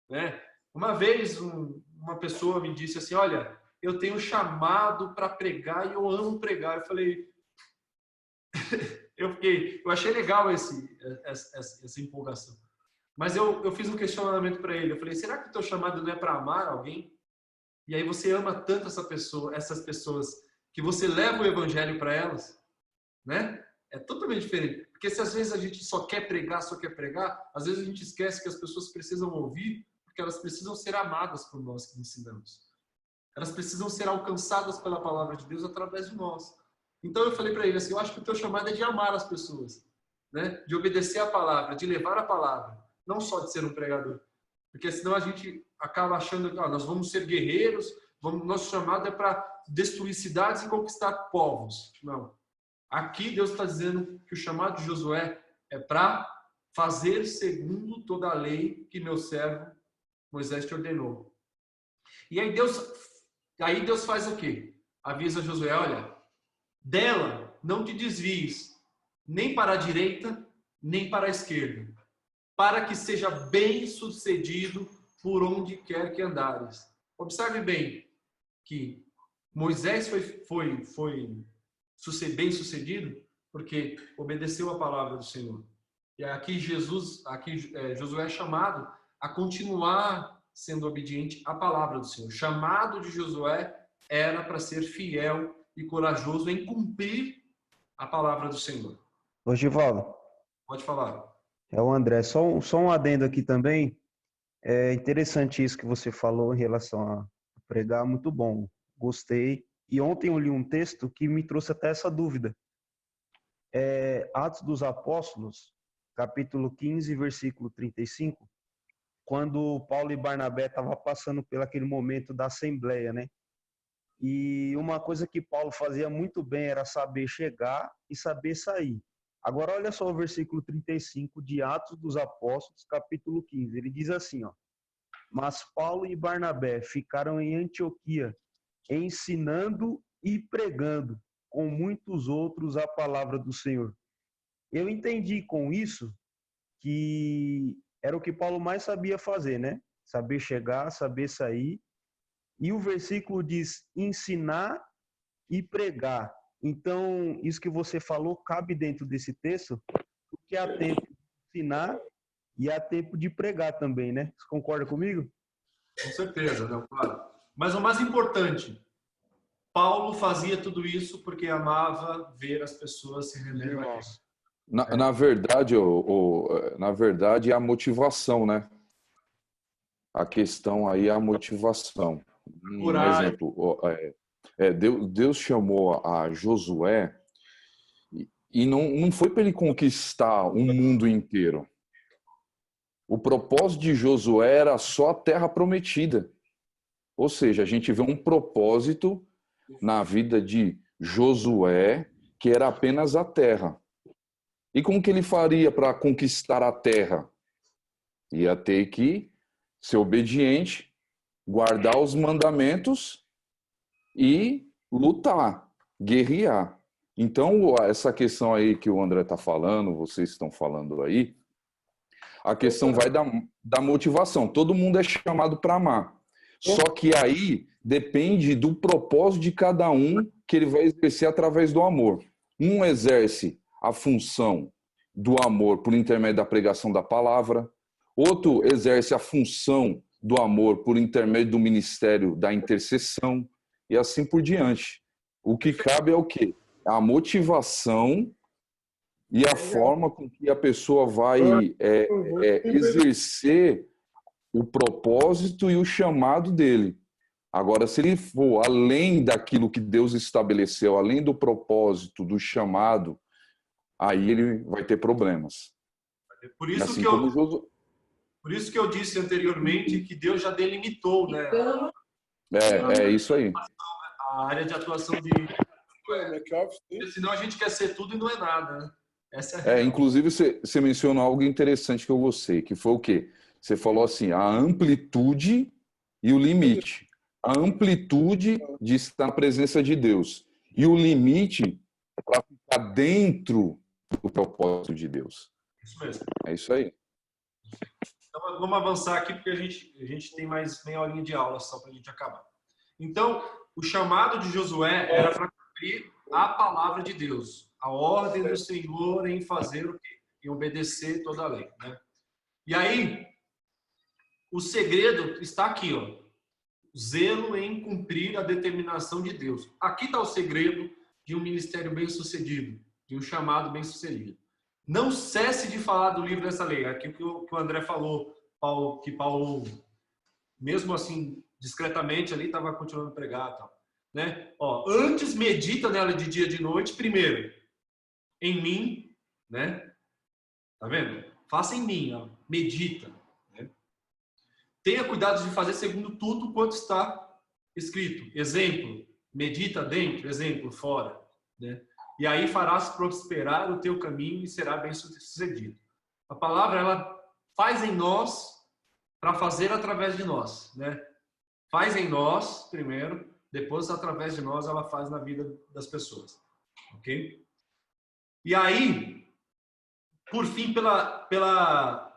né? Uma vez uma pessoa me disse assim, olha, eu tenho chamado para pregar e eu amo pregar. Eu falei, eu achei legal essa empolgação. Mas eu fiz um questionamento para ele. Eu falei, será que o teu chamado não é para amar alguém? E aí você ama tanto essas pessoas, que você leva o evangelho para elas, né? É totalmente diferente. Porque se às vezes a gente só quer pregar, às vezes a gente esquece que as pessoas precisam ouvir, porque elas precisam ser amadas por nós que ensinamos. Elas precisam ser alcançadas pela palavra de Deus através de nós. Então eu falei para ele assim, eu acho que o teu chamado é de amar as pessoas, né? De obedecer a palavra, de levar a palavra, não só de ser um pregador. Porque senão a gente acaba achando que nós vamos ser guerreiros, nosso chamado é para destruir cidades e conquistar povos. Não. Aqui Deus está dizendo que o chamado de Josué é para fazer segundo toda a lei que meu servo Moisés te ordenou. E aí Deus faz o quê? Avisa Josué, olha, dela não te desvies, nem para a direita, nem para a esquerda, para que seja bem sucedido por onde quer que andares. Observe bem que Moisés foi bem sucedido porque obedeceu a palavra do Senhor. E aqui Josué é chamado a continuar sendo obediente à palavra do Senhor. O chamado de Josué era para ser fiel e corajoso em cumprir a palavra do Senhor. Ô, Givaldo. Pode falar. É o André. Só um adendo aqui também. É interessante isso que você falou em relação a pregar, muito bom. Gostei E ontem eu li um texto que me trouxe até essa dúvida. Atos dos Apóstolos, capítulo 15, versículo 35, quando Paulo e Barnabé estavam passando por aquele momento da assembleia, né? E uma coisa que Paulo fazia muito bem era saber chegar e saber sair. Agora olha só o versículo 35 de Atos dos Apóstolos, capítulo 15. Ele diz assim, ó: mas Paulo e Barnabé ficaram em Antioquia, ensinando e pregando com muitos outros a palavra do Senhor. Eu entendi com isso que era o que Paulo mais sabia fazer, né? Saber chegar, saber sair. E o versículo diz ensinar e pregar. Então, isso que você falou cabe dentro desse texto, porque há tempo de ensinar e há tempo de pregar também, né? Você concorda comigo? Com certeza, não, claro. Mas o mais importante, Paulo fazia tudo isso porque amava ver as pessoas se rendendo a Cristo. Na verdade, é a motivação, né? A questão aí é a motivação. Um exemplo, Deus chamou a Josué e não foi para ele conquistar o mundo inteiro. O propósito de Josué era só a terra prometida. Ou seja, a gente vê um propósito na vida de Josué que era apenas a terra. E como que ele faria para conquistar a terra? Ia ter que ser obediente, guardar os mandamentos e lutar, guerrear. Então, essa questão aí que o André está falando, vocês estão falando aí, a questão vai da motivação. Todo mundo é chamado para amar. Só que aí depende do propósito de cada um que ele vai exercer através do amor. Um exerce a função do amor por intermédio da pregação da palavra, outro exerce a função do amor por intermédio do ministério da intercessão e assim por diante. O que cabe é o quê? A motivação e a forma com que a pessoa vai exercer o propósito e o chamado dele. Agora, se ele for além daquilo que Deus estabeleceu, além do propósito, do chamado, aí ele vai ter problemas. Por isso, assim por isso que eu disse anteriormente que Deus já delimitou, né? É isso aí. A área de atuação de... Senão a gente quer ser tudo e não é nada, né? Essa é a inclusive, você mencionou algo interessante que eu gostei, que foi o quê? Você falou assim, a amplitude e o limite. A amplitude de estar na presença de Deus e o limite para ficar dentro do propósito de Deus. Isso mesmo. É isso aí. Então, vamos avançar aqui, porque a gente tem mais meia horinha de aula só para a gente acabar. Então, o chamado de Josué era para cumprir a palavra de Deus, a ordem do Senhor em fazer o quê? Em obedecer toda a lei, né? E aí, o segredo está aqui, ó. Zelo em cumprir a determinação de Deus. Aqui está o segredo de um ministério bem-sucedido, de um chamado bem-sucedido. Não cesse de falar do livro dessa lei. Aqui que o André falou, que Paulo, mesmo assim, discretamente ali, estava continuando a pregar, tal, né? Ó, antes medita nela de dia e de noite, primeiro, em mim, né? Tá vendo? Faça em mim, ó, medita. Né? Tenha cuidado de fazer segundo tudo quanto está escrito. Exemplo, medita dentro, exemplo, fora. Né? E aí farás prosperar o teu caminho e será bem sucedido. A palavra, ela faz em nós para fazer através de nós. Né? Faz em nós, primeiro, depois, através de nós, ela faz na vida das pessoas. Ok? E aí, por fim, pela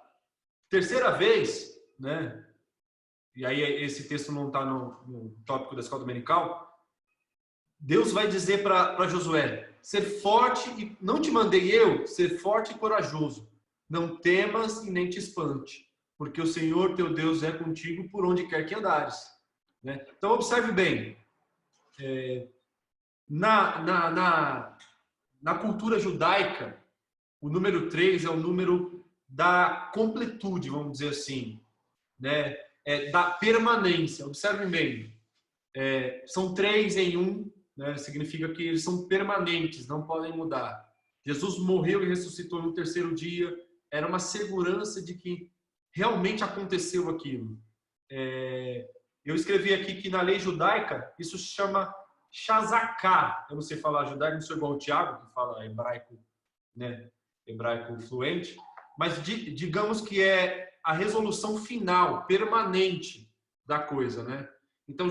terceira vez, né? E aí esse texto não está no tópico da escola dominical, Deus vai dizer para Josué, ser forte, e não te mandei eu, ser forte e corajoso. Não temas e nem te espante, porque o Senhor teu Deus é contigo por onde quer que andares. Né? Então, observe bem. Na cultura judaica, o número 3 é o número da completude, vamos dizer assim, né? Da permanência. Observem bem. São 3 em 1, né, significa que eles são permanentes, não podem mudar. Jesus morreu e ressuscitou no terceiro dia, era uma segurança de que realmente aconteceu aquilo. Eu escrevi aqui que na lei judaica isso se chama shazaká. Eu não sei falar judaico, não sou igual o Tiago, que fala hebraico, né, hebraico fluente, mas digamos que é a resolução final, permanente da coisa, né? Então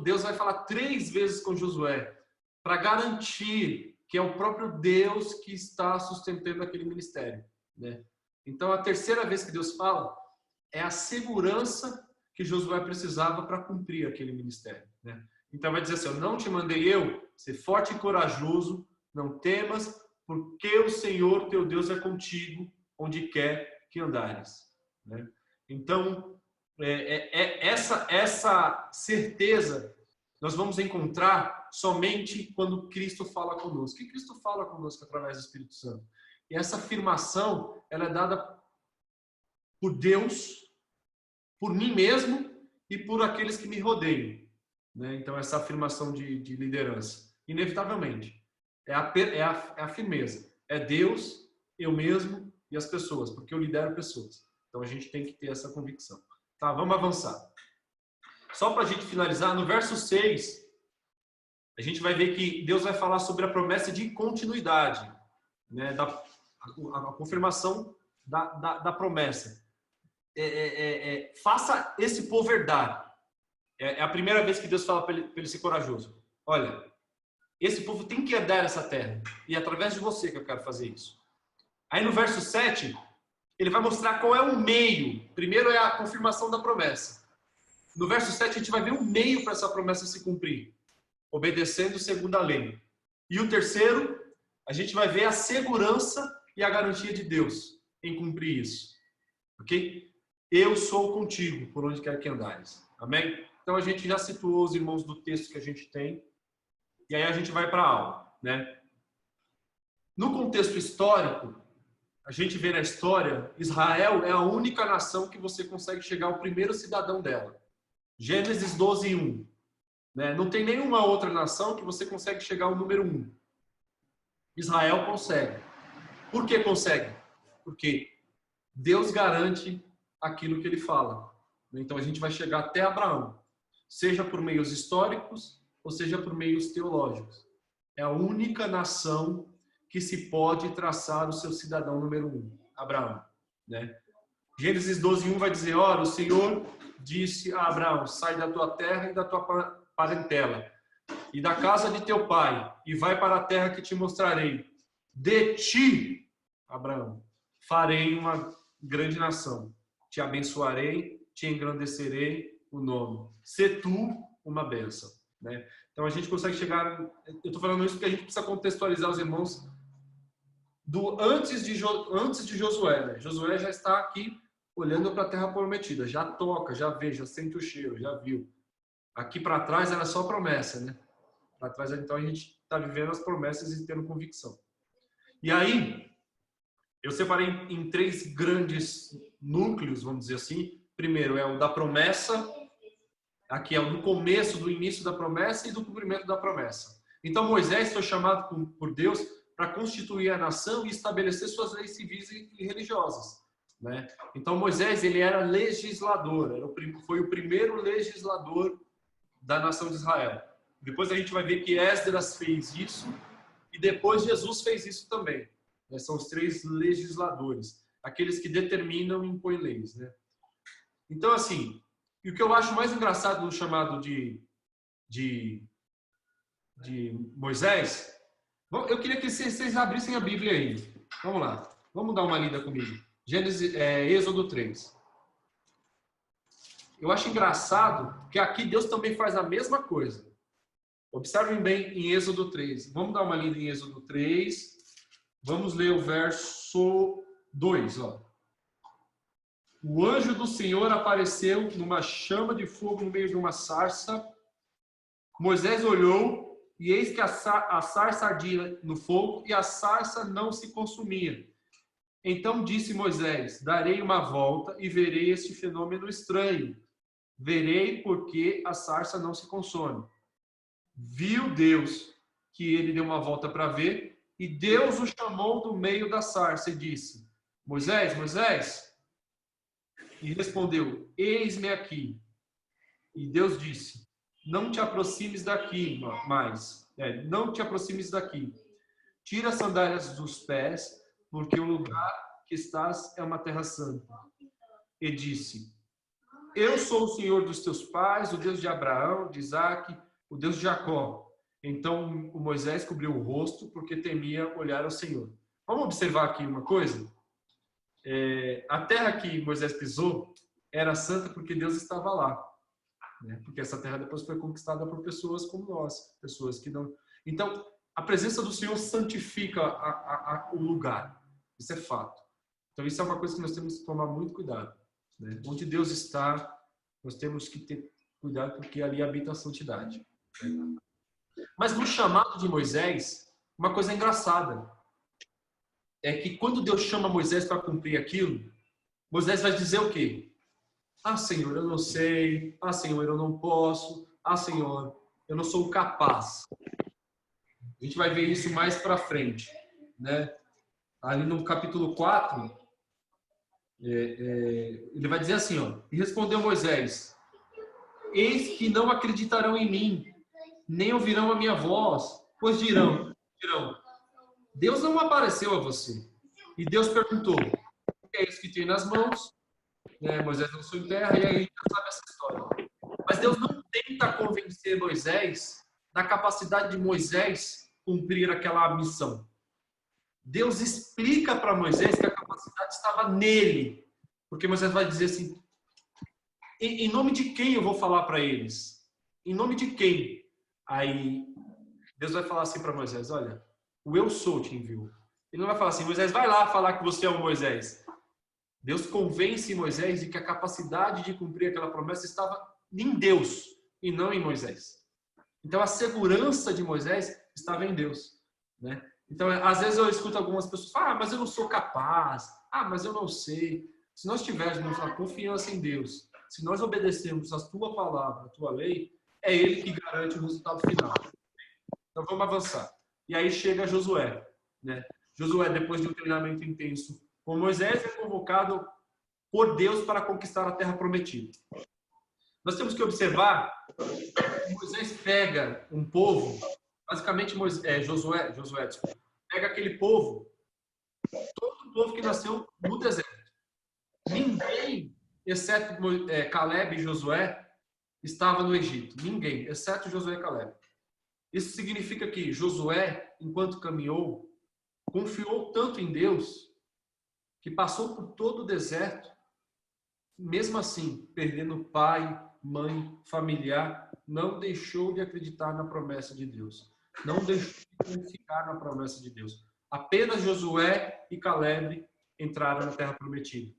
Deus vai falar 3 vezes com Josué para garantir que é o próprio Deus que está sustentando aquele ministério, né? Então a terceira vez que Deus fala é a segurança que Josué precisava para cumprir aquele ministério, né? Então vai dizer assim: eu não te mandei eu, ser forte e corajoso, não temas, porque o Senhor teu Deus é contigo onde quer que andares, né? Então essa certeza nós vamos encontrar somente quando Cristo fala conosco. E Cristo fala conosco através do Espírito Santo. E essa afirmação, ela é dada por Deus, por mim mesmo e por aqueles que me rodeiam, né? Então, essa afirmação de liderança, inevitavelmente, é a firmeza. É Deus, eu mesmo e as pessoas, porque eu lidero pessoas. Então, a gente tem que ter essa convicção. Tá, vamos avançar. Só para a gente finalizar, no verso 6, a gente vai ver que Deus vai falar sobre a promessa de continuidade, né? A confirmação da promessa. Faça esse povo herdar. É a primeira vez que Deus fala para ele ser corajoso. Olha, esse povo tem que herdar essa terra. E é através de você que eu quero fazer isso. Aí no verso 7, ele vai mostrar qual é o meio. Primeiro é a confirmação da promessa. No verso 7 a gente vai ver um meio para essa promessa se cumprir, obedecendo segundo a lei. E o terceiro, a gente vai ver a segurança e a garantia de Deus em cumprir isso. Ok? Eu sou contigo por onde quer que andares. Amém? Então a gente já situou os irmãos do texto que a gente tem. E aí a gente vai para a aula, né? No contexto histórico, a gente vê na história, Israel é a única nação que você consegue chegar ao primeiro cidadão dela. Gênesis 12:1. Né? Não tem nenhuma outra nação que você consegue chegar ao número 1. Israel consegue. Por que consegue? Porque Deus garante aquilo que ele fala. Então a gente vai chegar até Abraão, seja por meios históricos ou seja por meios teológicos. É a única nação que se pode traçar o seu cidadão número 1, Abraão, né? Gênesis 12:1 vai dizer: ora, o Senhor disse a Abraão: sai da tua terra e da tua parentela e da casa de teu pai e vai para a terra que te mostrarei. De ti, Abraão, farei uma grande nação. Te abençoarei, te engrandecerei o nome. Sê tu uma bênção, né? Então a gente consegue chegar. Eu estou falando isso porque a gente precisa contextualizar os irmãos do antes de Josué, né? Josué já está aqui olhando para a terra prometida, já toca, já vê, já sente o cheiro, já viu. Aqui para trás era só promessa, né? Para trás, então, a gente está vivendo as promessas e tendo convicção. E aí, eu separei em 3 grandes núcleos, vamos dizer assim. Primeiro é o da promessa, aqui é o do começo, do início da promessa e do cumprimento da promessa. Então, Moisés foi chamado por Deus para constituir a nação e estabelecer suas leis civis e religiosas, né? Então, Moisés, ele era legislador, foi o primeiro legislador da nação de Israel. Depois a gente vai ver que Esdras fez isso e depois Jesus fez isso também, né? São os 3 legisladores, aqueles que determinam e impõem leis, né? Então, assim, e o que eu acho mais engraçado no chamado de Moisés, eu queria que vocês abrissem a Bíblia aí. Vamos lá, vamos dar uma lida comigo. Êxodo 3. Eu acho engraçado que aqui Deus também faz a mesma coisa. Observem bem em Êxodo 3. Vamos dar uma lida em Êxodo 3. Vamos ler o verso 2. Ó. O anjo do Senhor apareceu numa chama de fogo no meio de uma sarça. Moisés olhou e eis que a sarça ardia no fogo e a sarça não se consumia. Então disse Moisés: darei uma volta e verei este fenômeno estranho. Verei porque a sarça não se consome. viu Deus que ele deu uma volta para ver, e Deus o chamou do meio da sarça e disse: Moisés, Moisés. E respondeu: Eis-me aqui. E Deus disse: Não te aproximes daqui mais. Não te aproximes daqui. Tira as sandálias dos pés, porque o lugar que estás é uma terra santa. E disse: Eu sou o Senhor dos teus pais, o Deus de Abraão, de Isaque, o Deus de Jacó. Então o Moisés cobriu o rosto, porque temia olhar ao Senhor. Vamos observar aqui uma coisa? A terra que Moisés pisou era santa porque Deus estava lá. Né? Porque essa terra depois foi conquistada por pessoas como nós, pessoas que não... Então, a presença do Senhor santifica o lugar. Isso é fato. Então, isso é uma coisa que nós temos que tomar muito cuidado. Né? Onde Deus está, nós temos que ter cuidado, porque ali habita a santidade. Mas no chamado de Moisés, uma coisa engraçada é que quando Deus chama Moisés para cumprir aquilo, Moisés vai dizer o quê? Ah, Senhor, eu não sei. Ah, Senhor, eu não posso. Ah, Senhor, eu não sou capaz. A gente vai ver isso mais para frente, né? Ali no capítulo 4, ele vai dizer assim, ó: E respondeu Moisés: Eis que não acreditarão em mim, nem ouvirão a minha voz, pois dirão, Deus não apareceu a você. E Deus perguntou: O que é isso que tem nas mãos? Moisés lançou em terra, e aí a gente já sabe essa história. Mas Deus não tenta convencer Moisés da capacidade de Moisés cumprir aquela missão. Deus explica para Moisés que a capacidade estava nele. Porque Moisés vai dizer assim: em nome de quem eu vou falar para eles? Em nome de quem? Aí Deus vai falar assim para Moisés: olha, o eu sou te enviou. Ele não vai falar assim: Moisés, vai lá falar que você é o Moisés. Deus convence Moisés de que a capacidade de cumprir aquela promessa estava em Deus e não em Moisés. Então a segurança de Moisés estava em Deus, né? Então às vezes eu escuto algumas pessoas falar: ah, mas eu não sou capaz, ah, mas eu não sei. Se nós tivermos a confiança em Deus, se nós obedecermos a tua palavra, a tua lei, é Ele que garante o resultado final. Então vamos avançar. E aí chega Josué, né? Josué, depois de um treinamento intenso com Moisés, é convocado por Deus para conquistar a terra prometida. Nós temos que observar que Moisés pega um povo, basicamente Josué pega aquele povo, todo o povo que nasceu no deserto. Ninguém, exceto Caleb e Josué, estava no Egito. Ninguém, exceto Josué e Caleb. Isso significa que Josué, enquanto caminhou, confiou tanto em Deus que passou por todo o deserto, mesmo assim, perdendo pai, mãe, familiar, não deixou de acreditar na promessa de Deus. Não deixou de confiar na promessa de Deus. Apenas Josué e Caleb entraram na terra prometida,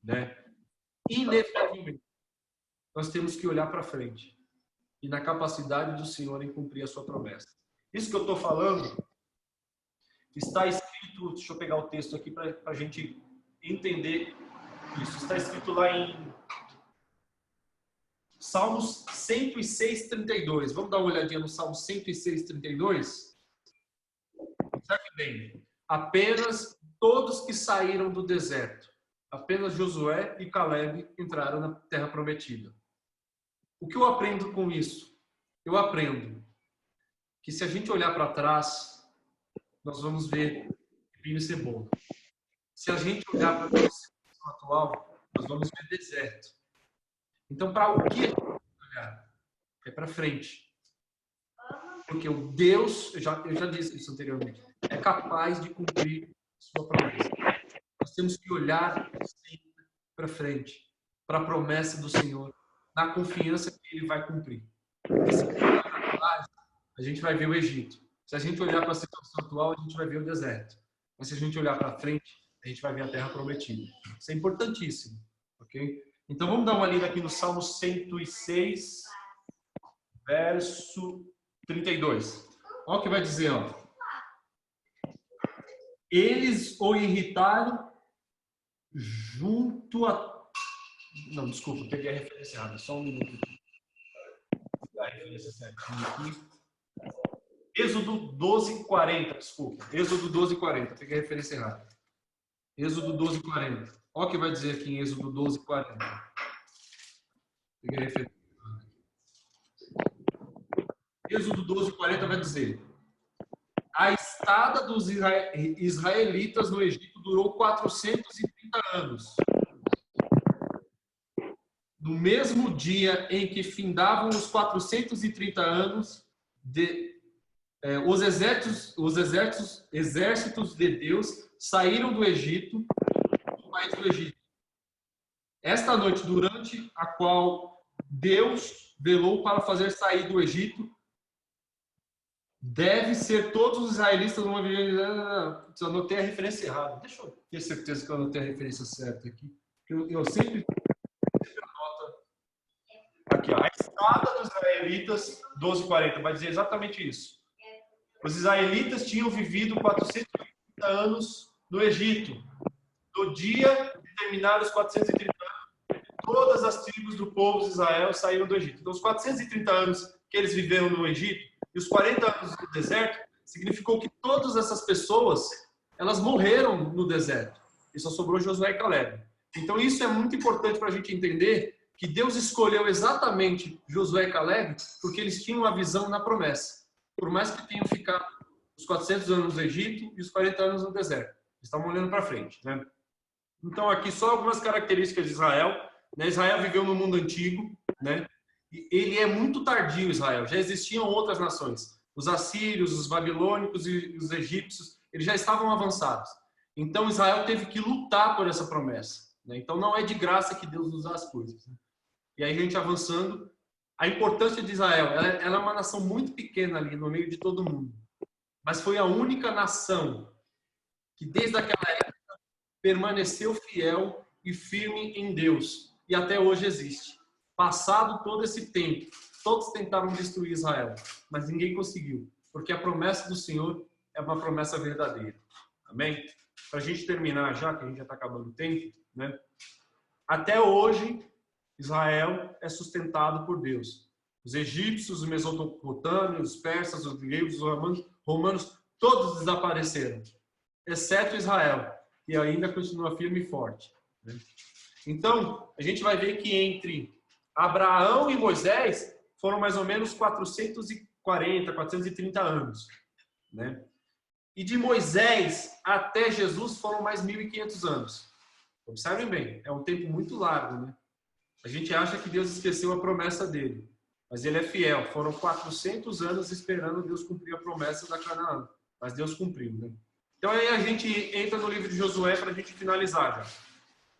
né? Inevitavelmente, nós temos que olhar para frente e na capacidade do Senhor em cumprir a sua promessa. Isso que eu estou falando está escrito, deixa eu pegar o texto aqui para a gente entender isso. Está escrito lá em Salmos 106, 32. Vamos dar uma olhadinha no Salmo 106, 32? Observe bem. Apenas todos que saíram do deserto, apenas Josué e Caleb entraram na terra prometida. O que eu aprendo com isso? Eu aprendo que se a gente olhar para trás, nós vamos ver pepino e cebola. Se a gente olhar para a situação atual, nós vamos ver deserto. Então, para o que olhar? É para frente. Porque o Deus, eu já disse isso anteriormente, é capaz de cumprir sua promessa. Nós temos que olhar sempre para frente, para a promessa do Senhor, na confiança que Ele vai cumprir. Porque se a gente olhar para trás, a gente vai ver o Egito. Se a gente olhar para a situação atual, a gente vai ver o deserto. Mas se a gente olhar para frente, a gente vai ver a terra prometida. Isso é importantíssimo, ok? Então vamos dar uma lida aqui no Salmo 106, verso 32. Olha o que vai dizer, ó. Eles o irritaram junto a... Não, desculpa, peguei a referência errada. Só um minuto. Vou pegar a referência certinha aqui. Êxodo 12:40, desculpa. Êxodo 12:40, peguei a referência errada. Êxodo 12:40. Olha o que vai dizer aqui em Êxodo 12:40. Peguei a referência errada. Êxodo 12:40 vai dizer: a estada dos israelitas no Egito durou 430 anos. No mesmo dia em que findavam os 430 anos, os exércitos de Deus saíram do Egito, do país do Egito. Esta noite, durante a qual Deus velou para fazer sair do Egito, deve ser todos os israelitas numa vigília. Eu anotei a referência errada. Deixa eu ter certeza que eu anotei a referência certa aqui. Eu sempre anoto. Aqui, ó. A estada dos israelitas, 12:40, vai dizer exatamente isso. Os israelitas tinham vivido 430 anos no Egito. No dia de terminar os 430 anos, todas as tribos do povo de Israel saíram do Egito. Então, os 430 anos que eles viveram no Egito e os 40 anos no deserto, significou que todas essas pessoas, elas morreram no deserto. E só sobrou Josué e Caleb. Então, isso é muito importante para a gente entender que Deus escolheu exatamente Josué e Caleb porque eles tinham a visão na promessa. Por mais que tenham ficado os 400 anos no Egito e os 40 anos no deserto. Eles estavam olhando para frente, né? Então, aqui só algumas características de Israel. Né? Israel viveu no mundo antigo, né? E ele é muito tardio, Israel. Já existiam outras nações. Os assírios, os babilônicos e os egípcios, eles já estavam avançados. Então, Israel teve que lutar por essa promessa. Né? Então, não é de graça que Deus nos dá as coisas. Né? E aí, a gente avançando, a importância de Israel, ela é uma nação muito pequena ali, no meio de todo mundo. Mas foi a única nação que, desde aquela época, permaneceu fiel e firme em Deus. E até hoje existe. Passado todo esse tempo, todos tentaram destruir Israel, mas ninguém conseguiu, porque a promessa do Senhor é uma promessa verdadeira. Amém? Para a gente terminar já, que a gente já está acabando o tempo, né? Até hoje, Israel é sustentado por Deus. Os egípcios, os mesopotâmios, os persas, os gregos, os romanos, todos desapareceram, exceto Israel, que ainda continua firme e forte. Né? Então, a gente vai ver que entre Abraão e Moisés foram mais ou menos 440, 430 anos. Né? E de Moisés até Jesus foram mais 1.500 anos. Observem bem, é um tempo muito largo. Né? A gente acha que Deus esqueceu a promessa dele, mas ele é fiel. Foram 400 anos esperando Deus cumprir a promessa da Canaã, mas Deus cumpriu. Né? Então aí a gente entra no livro de Josué para a gente finalizar já.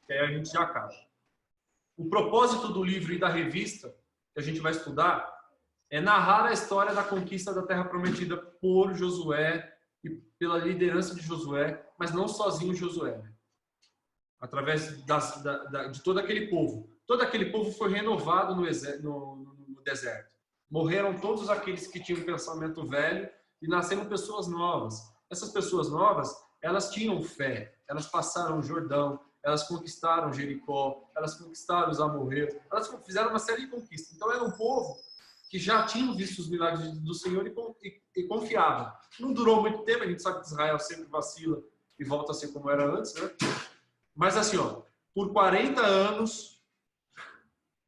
Que aí a gente já acaba. O propósito do livro e da revista que a gente vai estudar é narrar a história da conquista da Terra Prometida por Josué e pela liderança de Josué, mas não sozinho Josué. Né? Através de todo aquele povo. Todo aquele povo foi renovado no deserto. Morreram todos aqueles que tinham um pensamento velho e nasceram pessoas novas. Essas pessoas novas, elas tinham fé, elas passaram o Jordão, elas conquistaram Jericó, elas conquistaram os amorreus, elas fizeram uma série de conquistas. Então era um povo que já tinham visto os milagres do Senhor e confiavam. Não durou muito tempo, a gente sabe que Israel sempre vacila e volta a ser como era antes, né? Mas assim, ó, por 40 anos,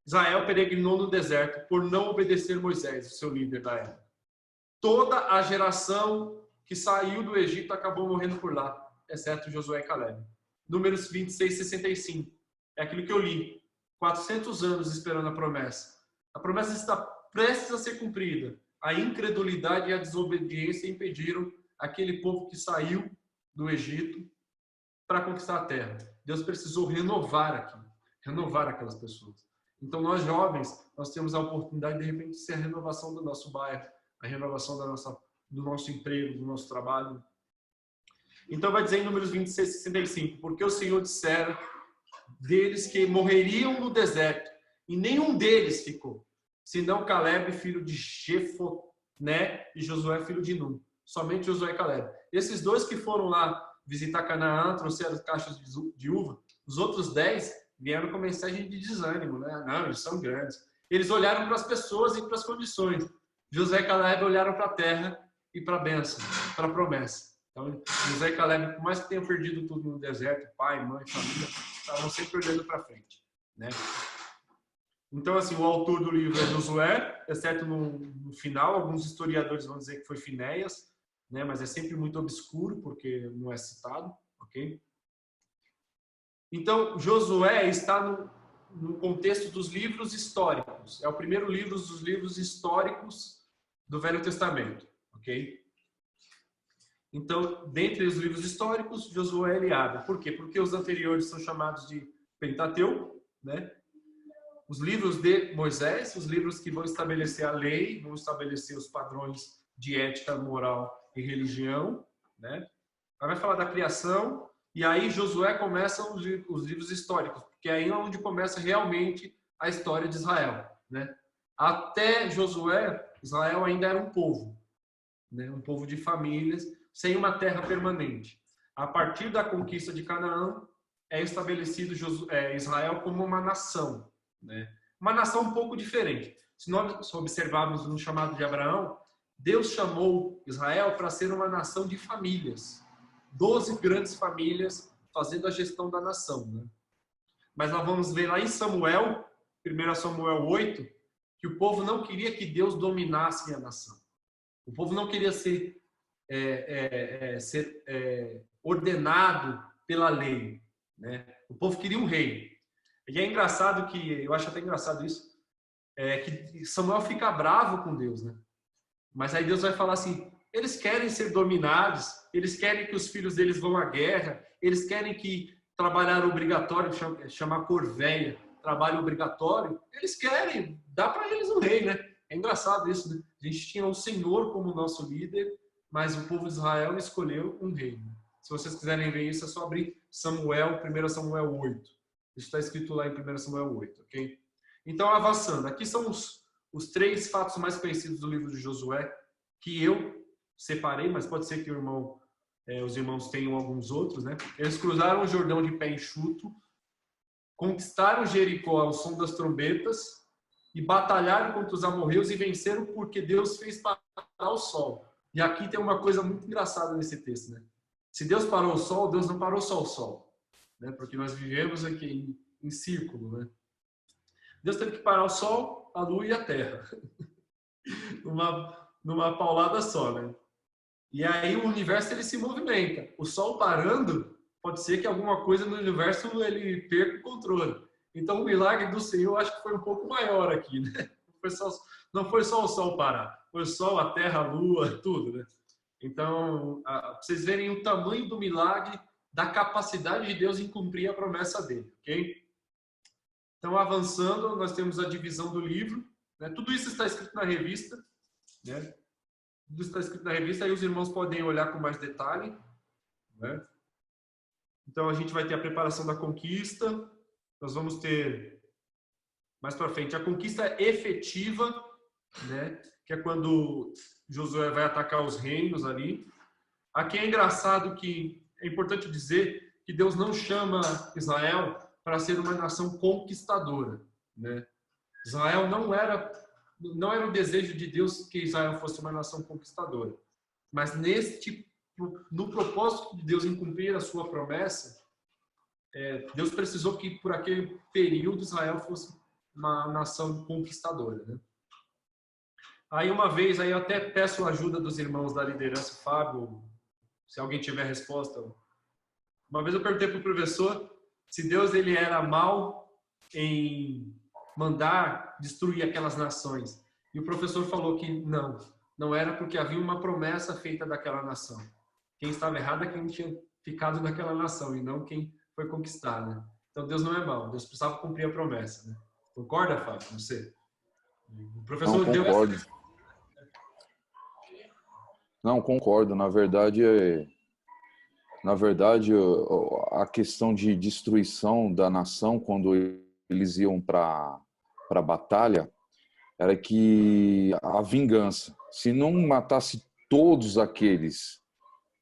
Israel peregrinou no deserto por não obedecer Moisés, o seu líder da época. Toda a geração que saiu do Egito acabou morrendo por lá, exceto Josué e Caleb. Números 26, 65. É aquilo que eu li. 400 anos esperando a promessa. A promessa está prestes a ser cumprida. A incredulidade e a desobediência impediram aquele povo que saiu do Egito para conquistar a terra. Deus precisou renovar aquilo. Renovar aquelas pessoas. Então, nós jovens, nós temos a oportunidade, de repente, de ser a renovação do nosso bairro, a renovação do nosso emprego, do nosso trabalho. Então vai dizer em Números 26, 65, porque o Senhor dissera deles que morreriam no deserto, e nenhum deles ficou, senão Caleb, filho de Jefoné, e Josué, filho de Nun. Somente Josué e Caleb. Esses dois que foram lá visitar Canaã, trouxeram caixas de uva, os outros 10 vieram com mensagem de desânimo, né? Não, eles são grandes. Eles olharam para as pessoas e para as condições. Josué e Caleb olharam para a terra e para a bênção, para a promessa. Então, José e Caleb, por mais que tenham perdido tudo no deserto, pai, mãe, família, estavam sempre olhando para frente, né? Então, assim, o autor do livro é Josué, exceto no final, alguns historiadores vão dizer que foi Finéias, né? Mas é sempre muito obscuro, porque não é citado, ok? Então, Josué está no contexto dos livros históricos. É o primeiro livro dos livros históricos do Velho Testamento, ok? Então, dentre os livros históricos, Josué ele abre. Por quê? Porque os anteriores são chamados de Pentateuco, né? Os livros de Moisés, os livros que vão estabelecer a lei, vão estabelecer os padrões de ética, moral e religião, né? Vai falar da criação, e aí Josué começa os livros históricos, porque aí é onde começa realmente a história de Israel, né? Até Josué, Israel ainda era um povo, né? Um povo de famílias, sem uma terra permanente. A partir da conquista de Canaã, é estabelecido Israel como uma nação, né? Uma nação um pouco diferente. Se nós observarmos no chamado de Abraão, Deus chamou Israel para ser uma nação de famílias. 12 grandes famílias fazendo a gestão da nação, né? Mas nós vamos ver lá em Samuel, 1 Samuel 8, que o povo não queria que Deus dominasse a nação. O povo não queria ser ordenado pela lei, né? O povo queria um rei. E é engraçado que, eu acho até engraçado isso, que Samuel fica bravo com Deus, né? Mas aí Deus vai falar assim, eles querem ser dominados, eles querem que os filhos deles vão à guerra, eles querem que trabalhar obrigatório, chamar corvéia, trabalho obrigatório, eles querem, dá para eles um rei, né? É engraçado isso, né? A gente tinha o Senhor como nosso líder, mas o povo de Israel escolheu um rei. Se vocês quiserem ver isso, é só abrir Samuel, 1 Samuel 8. Isso está escrito lá em 1 Samuel 8, ok? Então, avançando. Aqui são os 3 fatos mais conhecidos do livro de Josué, que eu separei, mas pode ser que os irmãos tenham alguns outros, né? Eles cruzaram o Jordão de pé enxuto, conquistaram Jericó ao som das trombetas e batalharam contra os amorreus e venceram porque Deus fez parar o sol. E aqui tem uma coisa muito engraçada nesse texto, né? Se Deus parou o sol, Deus não parou só o sol, né? Porque nós vivemos aqui em círculo, né? Deus teve que parar o sol, a lua e a terra. numa paulada só, né? E aí o universo ele se movimenta. O sol parando, pode ser que alguma coisa no universo ele perca o controle. Então o milagre do Senhor eu acho que foi um pouco maior aqui, né? Não foi só o sol parar, foi o sol, a terra, a lua, tudo, né? Então, para vocês verem o tamanho do milagre, da capacidade de Deus em cumprir a promessa dele, ok? Então, avançando, nós temos a divisão do livro, né? Tudo isso está escrito na revista, né? Tudo está escrito na revista, aí os irmãos podem olhar com mais detalhe, né? Então, a gente vai ter a preparação da conquista, nós vamos ter, mais para frente, a conquista efetiva, né? Que é quando Josué vai atacar os reinos ali. Aqui é engraçado que, é importante dizer que Deus não chama Israel para ser uma nação conquistadora, né? Israel não era o desejo de Deus que Israel fosse uma nação conquistadora. Mas no propósito de Deus em cumprir a sua promessa, Deus precisou que por aquele período Israel fosse uma nação conquistadora, né? Aí uma vez, aí eu até peço a ajuda dos irmãos da liderança, Fábio, se alguém tiver resposta. Uma vez eu perguntei para o professor se Deus ele era mau em mandar destruir aquelas nações. E o professor falou que não era porque havia uma promessa feita daquela nação. Quem estava errado é quem tinha ficado naquela nação e não quem foi conquistar, né? Então Deus não é mau, Deus precisava cumprir a promessa, né? Concorda, Fábio? Você? O professor deu essa... Não, concordo. Na verdade, a questão de destruição da nação, quando eles iam para a batalha, era que a vingança, se não matasse todos aqueles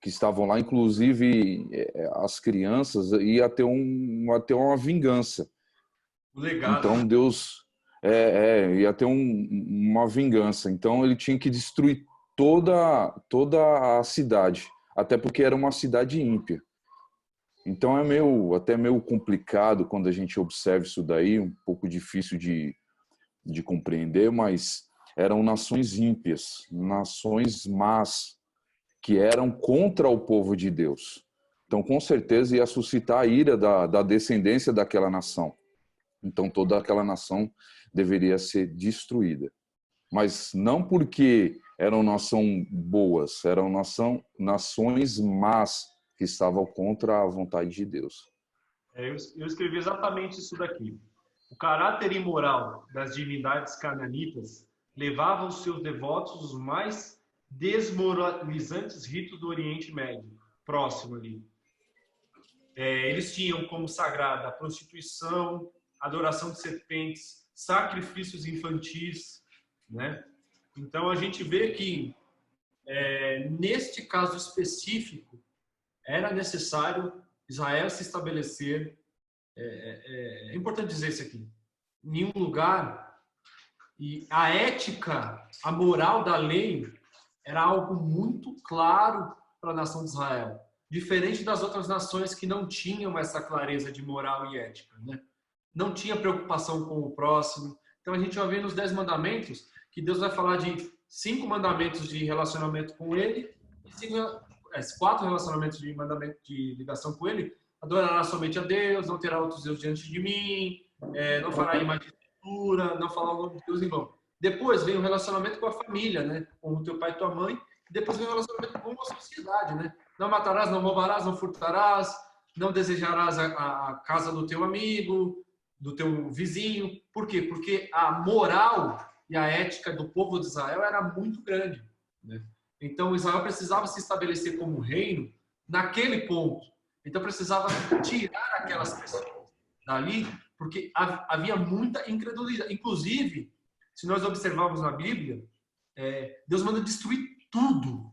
que estavam lá, inclusive as crianças, ia ter uma vingança. O legado. Então Deus ia ter uma vingança. Então ele tinha que destruir toda a cidade, até porque era uma cidade ímpia. Então é até meio complicado quando a gente observa isso daí, um pouco difícil de compreender, mas eram nações ímpias, nações más, que eram contra o povo de Deus. Então, com certeza, ia suscitar a ira da descendência daquela nação. Então, toda aquela nação deveria ser destruída. Mas não porque eram nações boas, eram nações más que estavam contra a vontade de Deus. Eu escrevi exatamente isso daqui. O caráter imoral das divindades cananitas levava os seus devotos os mais desmoralizantes ritos do Oriente Médio, próximo ali. Eles tinham como sagrada a prostituição, adoração de serpentes, sacrifícios infantis, né? Então a gente vê que neste caso específico era necessário Israel se estabelecer. É importante dizer isso aqui. Em um lugar, e a ética, a moral da lei era algo muito claro para a nação de Israel, diferente das outras nações que não tinham essa clareza de moral e ética, né? Não tinha preocupação com o próximo. Então a gente vai ver nos 10 mandamentos que Deus vai falar de 5 mandamentos de relacionamento com Ele, e 4 relacionamentos de mandamento de ligação com Ele. Adorará somente a Deus, não terá outros deuses diante de mim, não fará imagem de escultura, não falará o nome de Deus em vão. Depois vem o relacionamento com a família, né? Com o teu pai e tua mãe. Depois vem o relacionamento com a sociedade, né? Não matarás, não roubarás, não furtarás, não desejarás a casa do teu amigo, do teu vizinho. Por quê? Porque a moral e a ética do povo de Israel era muito grande, né? Então Israel precisava se estabelecer como reino naquele ponto. Então precisava tirar aquelas pessoas dali, porque havia muita incredulidade. Inclusive, se nós observarmos na Bíblia, Deus manda destruir tudo.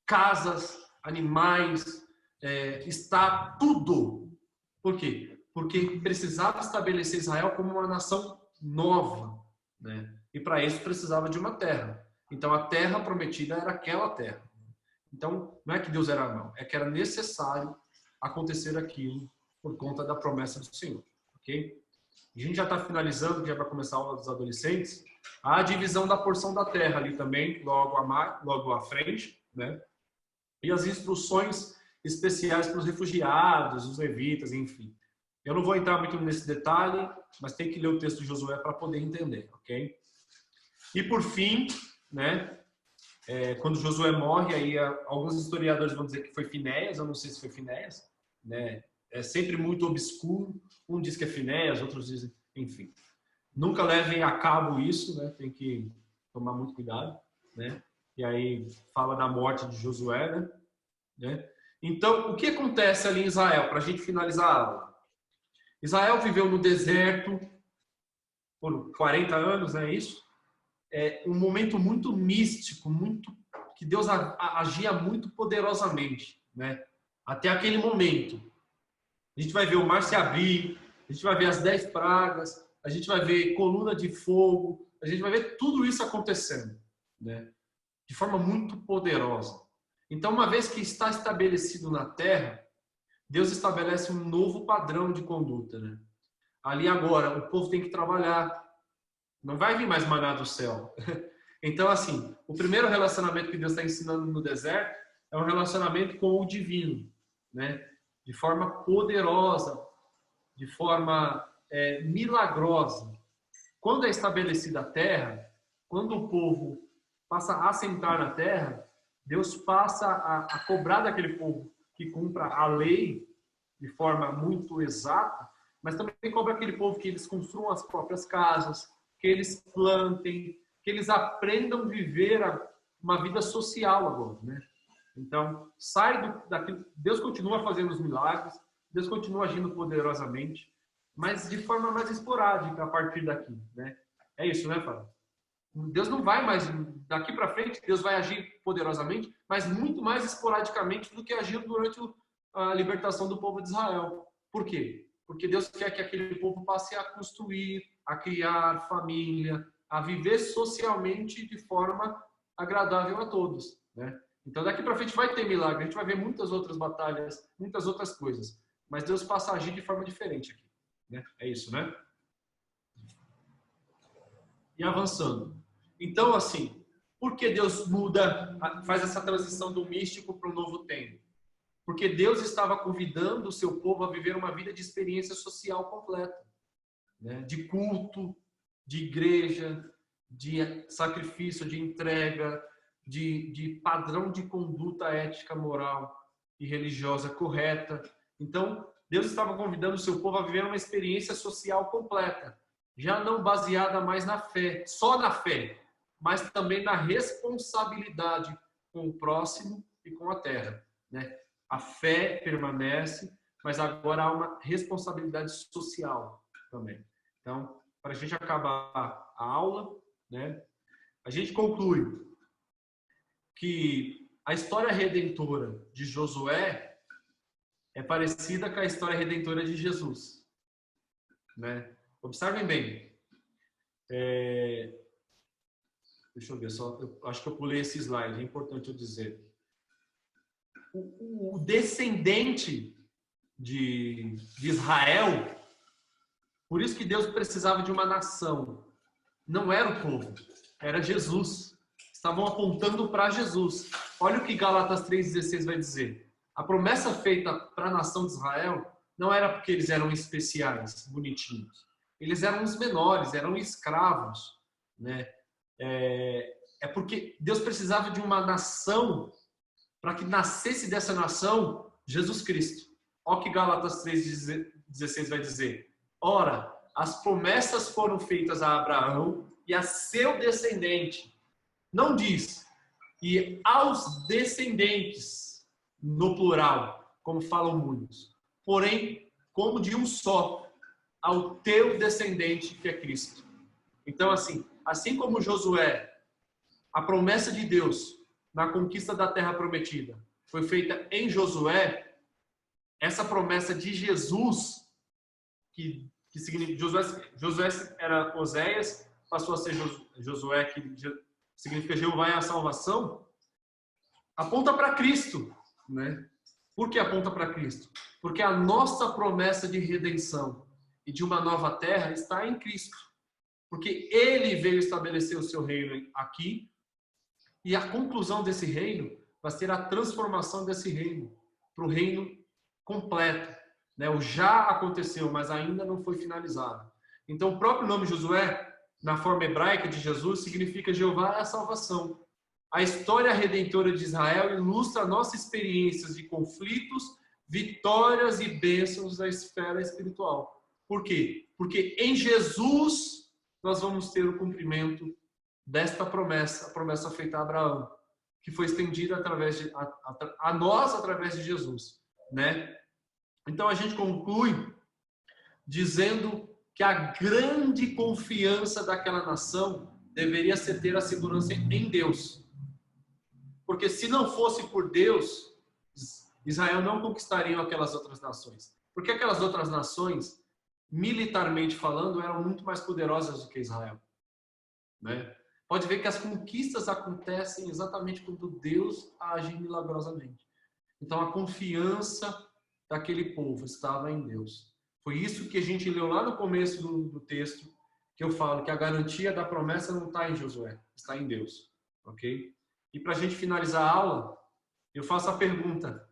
Casas, animais, está tudo. Por quê? Porque precisava estabelecer Israel como uma nação nova, né? E para isso precisava de uma terra. Então a terra prometida era aquela terra. Então não é que Deus era não, é que era necessário acontecer aquilo por conta da promessa do Senhor, ok? A gente já está finalizando, já vai começar a aula dos adolescentes, a divisão da porção da terra ali também, logo à frente, né? E as instruções especiais para os refugiados, os levitas, enfim. Eu não vou entrar muito nesse detalhe, mas tem que ler o texto de Josué para poder entender, ok? E por fim, né? Quando Josué morre, aí alguns historiadores vão dizer que foi Finéias, eu não sei se foi Finéias, né? É sempre muito obscuro. Um diz que é Finéias, outros dizem, enfim. Nunca levem a cabo isso, né? Tem que tomar muito cuidado, né? E aí fala da morte de Josué, né? Então, o que acontece ali em Israel, para a gente finalizar a aula? Israel viveu no deserto por 40 anos, não é isso? Um momento muito místico, que Deus agia muito poderosamente, né? Até aquele momento. A gente vai ver o mar se abrir, a gente vai ver as 10 pragas, a gente vai ver coluna de fogo, a gente vai ver tudo isso acontecendo, né? De forma muito poderosa. Então, uma vez que está estabelecido na terra, Deus estabelece um novo padrão de conduta, né? Ali agora, o povo tem que trabalhar. Não vai vir mais maná do céu. Então, assim, o primeiro relacionamento que Deus está ensinando no deserto é um relacionamento com o divino, né? De forma poderosa, de forma milagrosa. Quando é estabelecida a terra, quando o povo passa a assentar na terra, Deus passa a cobrar daquele povo que cumpra a lei de forma muito exata, mas também cobra aquele povo que eles construam as próprias casas, que eles plantem, que eles aprendam a viver uma vida social agora, né? Então, sai daquilo. Deus continua fazendo os milagres, Deus continua agindo poderosamente, mas de forma mais esporádica a partir daqui, né? É isso, né, Fábio? Deus não vai mais, daqui para frente, Deus vai agir poderosamente, mas muito mais esporadicamente do que agiu durante a libertação do povo de Israel. Por quê? Porque Deus quer que aquele povo passe a construir, a criar família, a viver socialmente de forma agradável a todos, né? Então daqui para frente vai ter milagre, a gente vai ver muitas outras batalhas, muitas outras coisas, mas Deus passa a agir de forma diferente aqui, né? É isso, né? E avançando. Então, assim, por que Deus muda, faz essa transição do místico para o novo tempo? Porque Deus estava convidando o seu povo a viver uma vida de experiência social completa, né? De culto, de igreja, de sacrifício, de entrega, de padrão de conduta ética, moral e religiosa correta. Então, Deus estava convidando o seu povo a viver uma experiência social completa, já não baseada mais na fé, só na fé, mas também na responsabilidade com o próximo e com a terra, né? A fé permanece, mas agora há uma responsabilidade social também. Então, para a gente acabar a aula, né, a gente conclui que a história redentora de Josué é parecida com a história redentora de Jesus, né? Observem bem. Deixa eu ver só, eu acho que eu pulei esse slide, é importante eu dizer. O descendente de Israel, por isso que Deus precisava de uma nação. Não era o povo, era Jesus. Estavam apontando para Jesus. Olha o que Gálatas 3,16 vai dizer. A promessa feita para a nação de Israel não era porque eles eram especiais, bonitinhos. Eles eram os menores, eram escravos, né? É porque Deus precisava de uma nação para que nascesse dessa nação Jesus Cristo. Olha o que Gálatas 3,16 vai dizer. Ora, as promessas foram feitas a Abraão e a seu descendente. Não diz, e aos descendentes, no plural, como falam muitos. Porém, como de um só, ao teu descendente, que é Cristo. Então, assim como Josué, a promessa de Deus na conquista da terra prometida foi feita em Josué, essa promessa de Jesus, que significa, Josué era Oséias, passou a ser Josué, que significa Jeová é a salvação, aponta para Cristo, né? Por que aponta para Cristo? Porque a nossa promessa de redenção e de uma nova terra está em Cristo. Porque Ele veio estabelecer o seu reino aqui, e a conclusão desse reino vai ser a transformação desse reino para o reino completo, né? O já aconteceu, mas ainda não foi finalizado. Então, o próprio nome Josué, na forma hebraica de Jesus, significa Jeová é a salvação. A história redentora de Israel ilustra nossas experiências de conflitos, vitórias e bênçãos da esfera espiritual. Por quê? Porque em Jesus nós vamos ter o cumprimento desta promessa, a promessa feita a Abraão, que foi estendida a nós através de Jesus, né? Então a gente conclui dizendo que a grande confiança daquela nação deveria ser ter a segurança em Deus. Porque se não fosse por Deus, Israel não conquistaria aquelas outras nações. Porque aquelas outras nações, militarmente falando, eram muito mais poderosas do que Israel, né? Pode ver que as conquistas acontecem exatamente quando Deus age milagrosamente. Então a confiança daquele povo estava em Deus. Foi isso que a gente leu lá no começo do texto, que eu falo que a garantia da promessa não está em Josué, está em Deus. Ok? E para a gente finalizar a aula, eu faço a pergunta: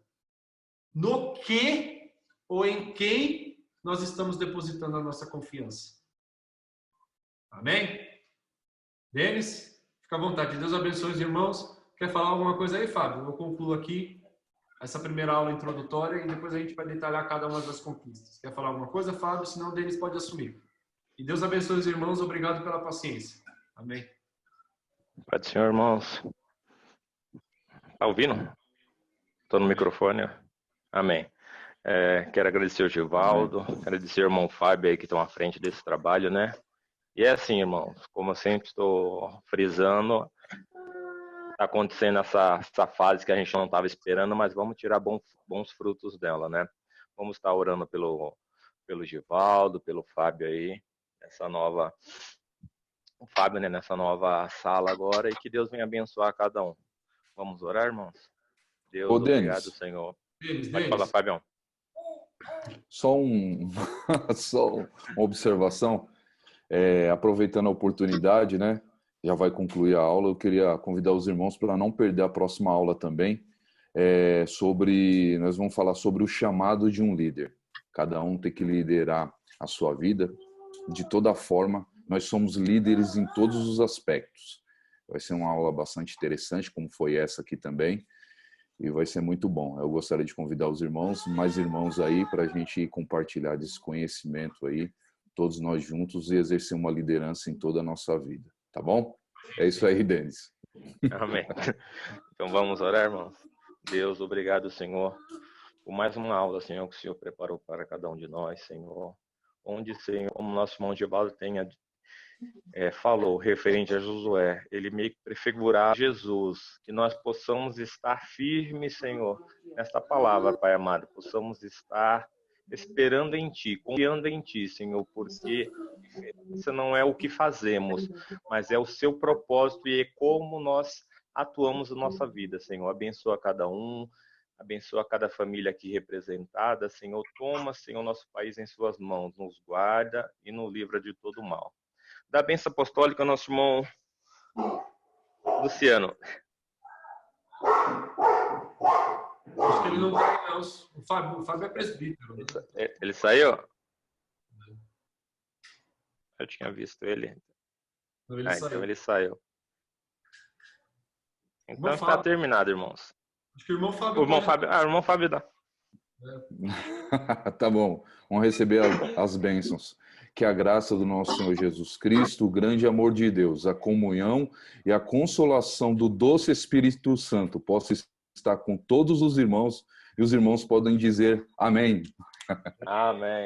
no que ou em quem nós estamos depositando a nossa confiança? Amém? Denis, fica à vontade. Deus abençoe os irmãos. Quer falar alguma coisa aí, Fábio? Eu concluo aqui essa primeira aula introdutória e depois a gente vai detalhar cada uma das conquistas. Quer falar alguma coisa, Fábio? Senão o Denis pode assumir. E Deus abençoe os irmãos. Obrigado pela paciência. Amém. Pai do Senhor, irmãos. Tá ouvindo? Estou no microfone. Amém. Quero agradecer ao Givaldo, agradecer ao irmão Fábio aí que estão à frente desse trabalho, né? E é assim, irmãos, como eu sempre estou frisando, está acontecendo essa fase que a gente não estava esperando, mas vamos tirar bons frutos dela, né? Vamos estar orando pelo Givaldo, pelo Fábio aí, essa nova o Fábio, né, nessa nova sala agora, e que Deus venha abençoar cada um. Vamos orar, irmãos? Deus, Ô, obrigado, Denis, Senhor. Denis, Pode falar, Fabião. só só uma observação. Aproveitando a oportunidade, né? Já vai concluir a aula. Eu queria convidar os irmãos para não perder a próxima aula também. Nós vamos falar sobre o chamado de um líder. Cada um tem que liderar a sua vida de toda forma. Nós somos líderes em todos os aspectos. Vai ser uma aula bastante interessante, como foi essa aqui também. E vai ser muito bom. Eu gostaria de convidar os irmãos, mais irmãos aí, para a gente compartilhar desse conhecimento aí, todos nós juntos, e exercer uma liderança em toda a nossa vida. Tá bom? É isso aí, Denis. Amém. Então vamos orar, irmãos. Deus, obrigado, Senhor, por mais uma aula, Senhor, que o Senhor preparou para cada um de nós, Senhor. Onde, Senhor, como nosso irmão Givaldo falou referente a Josué, ele meio que prefigurar Jesus, que nós possamos estar firmes, Senhor, nesta palavra, Pai amado, possamos estar esperando em Ti, confiando em Ti, Senhor, porque isso não é o que fazemos, mas é o Seu propósito e é como nós atuamos na nossa vida, Senhor. Abençoa cada um, abençoa cada família aqui representada, Senhor. Toma, Senhor, nosso país em Suas mãos, nos guarda e nos livra de todo mal. Da bênção apostólica, nosso irmão Luciano. Acho que ele não tá, não. O Fábio é presbítero. Né? Ele saiu? Eu tinha visto ele. Então ele saiu. Então está terminado, irmãos. Acho que o irmão Fábio. O irmão Fábio dá. Tá bom. Vamos receber as bênçãos. Que a graça do nosso Senhor Jesus Cristo, o grande amor de Deus, a comunhão e a consolação do doce Espírito Santo possa estar com todos os irmãos, e os irmãos podem dizer amém. Amém.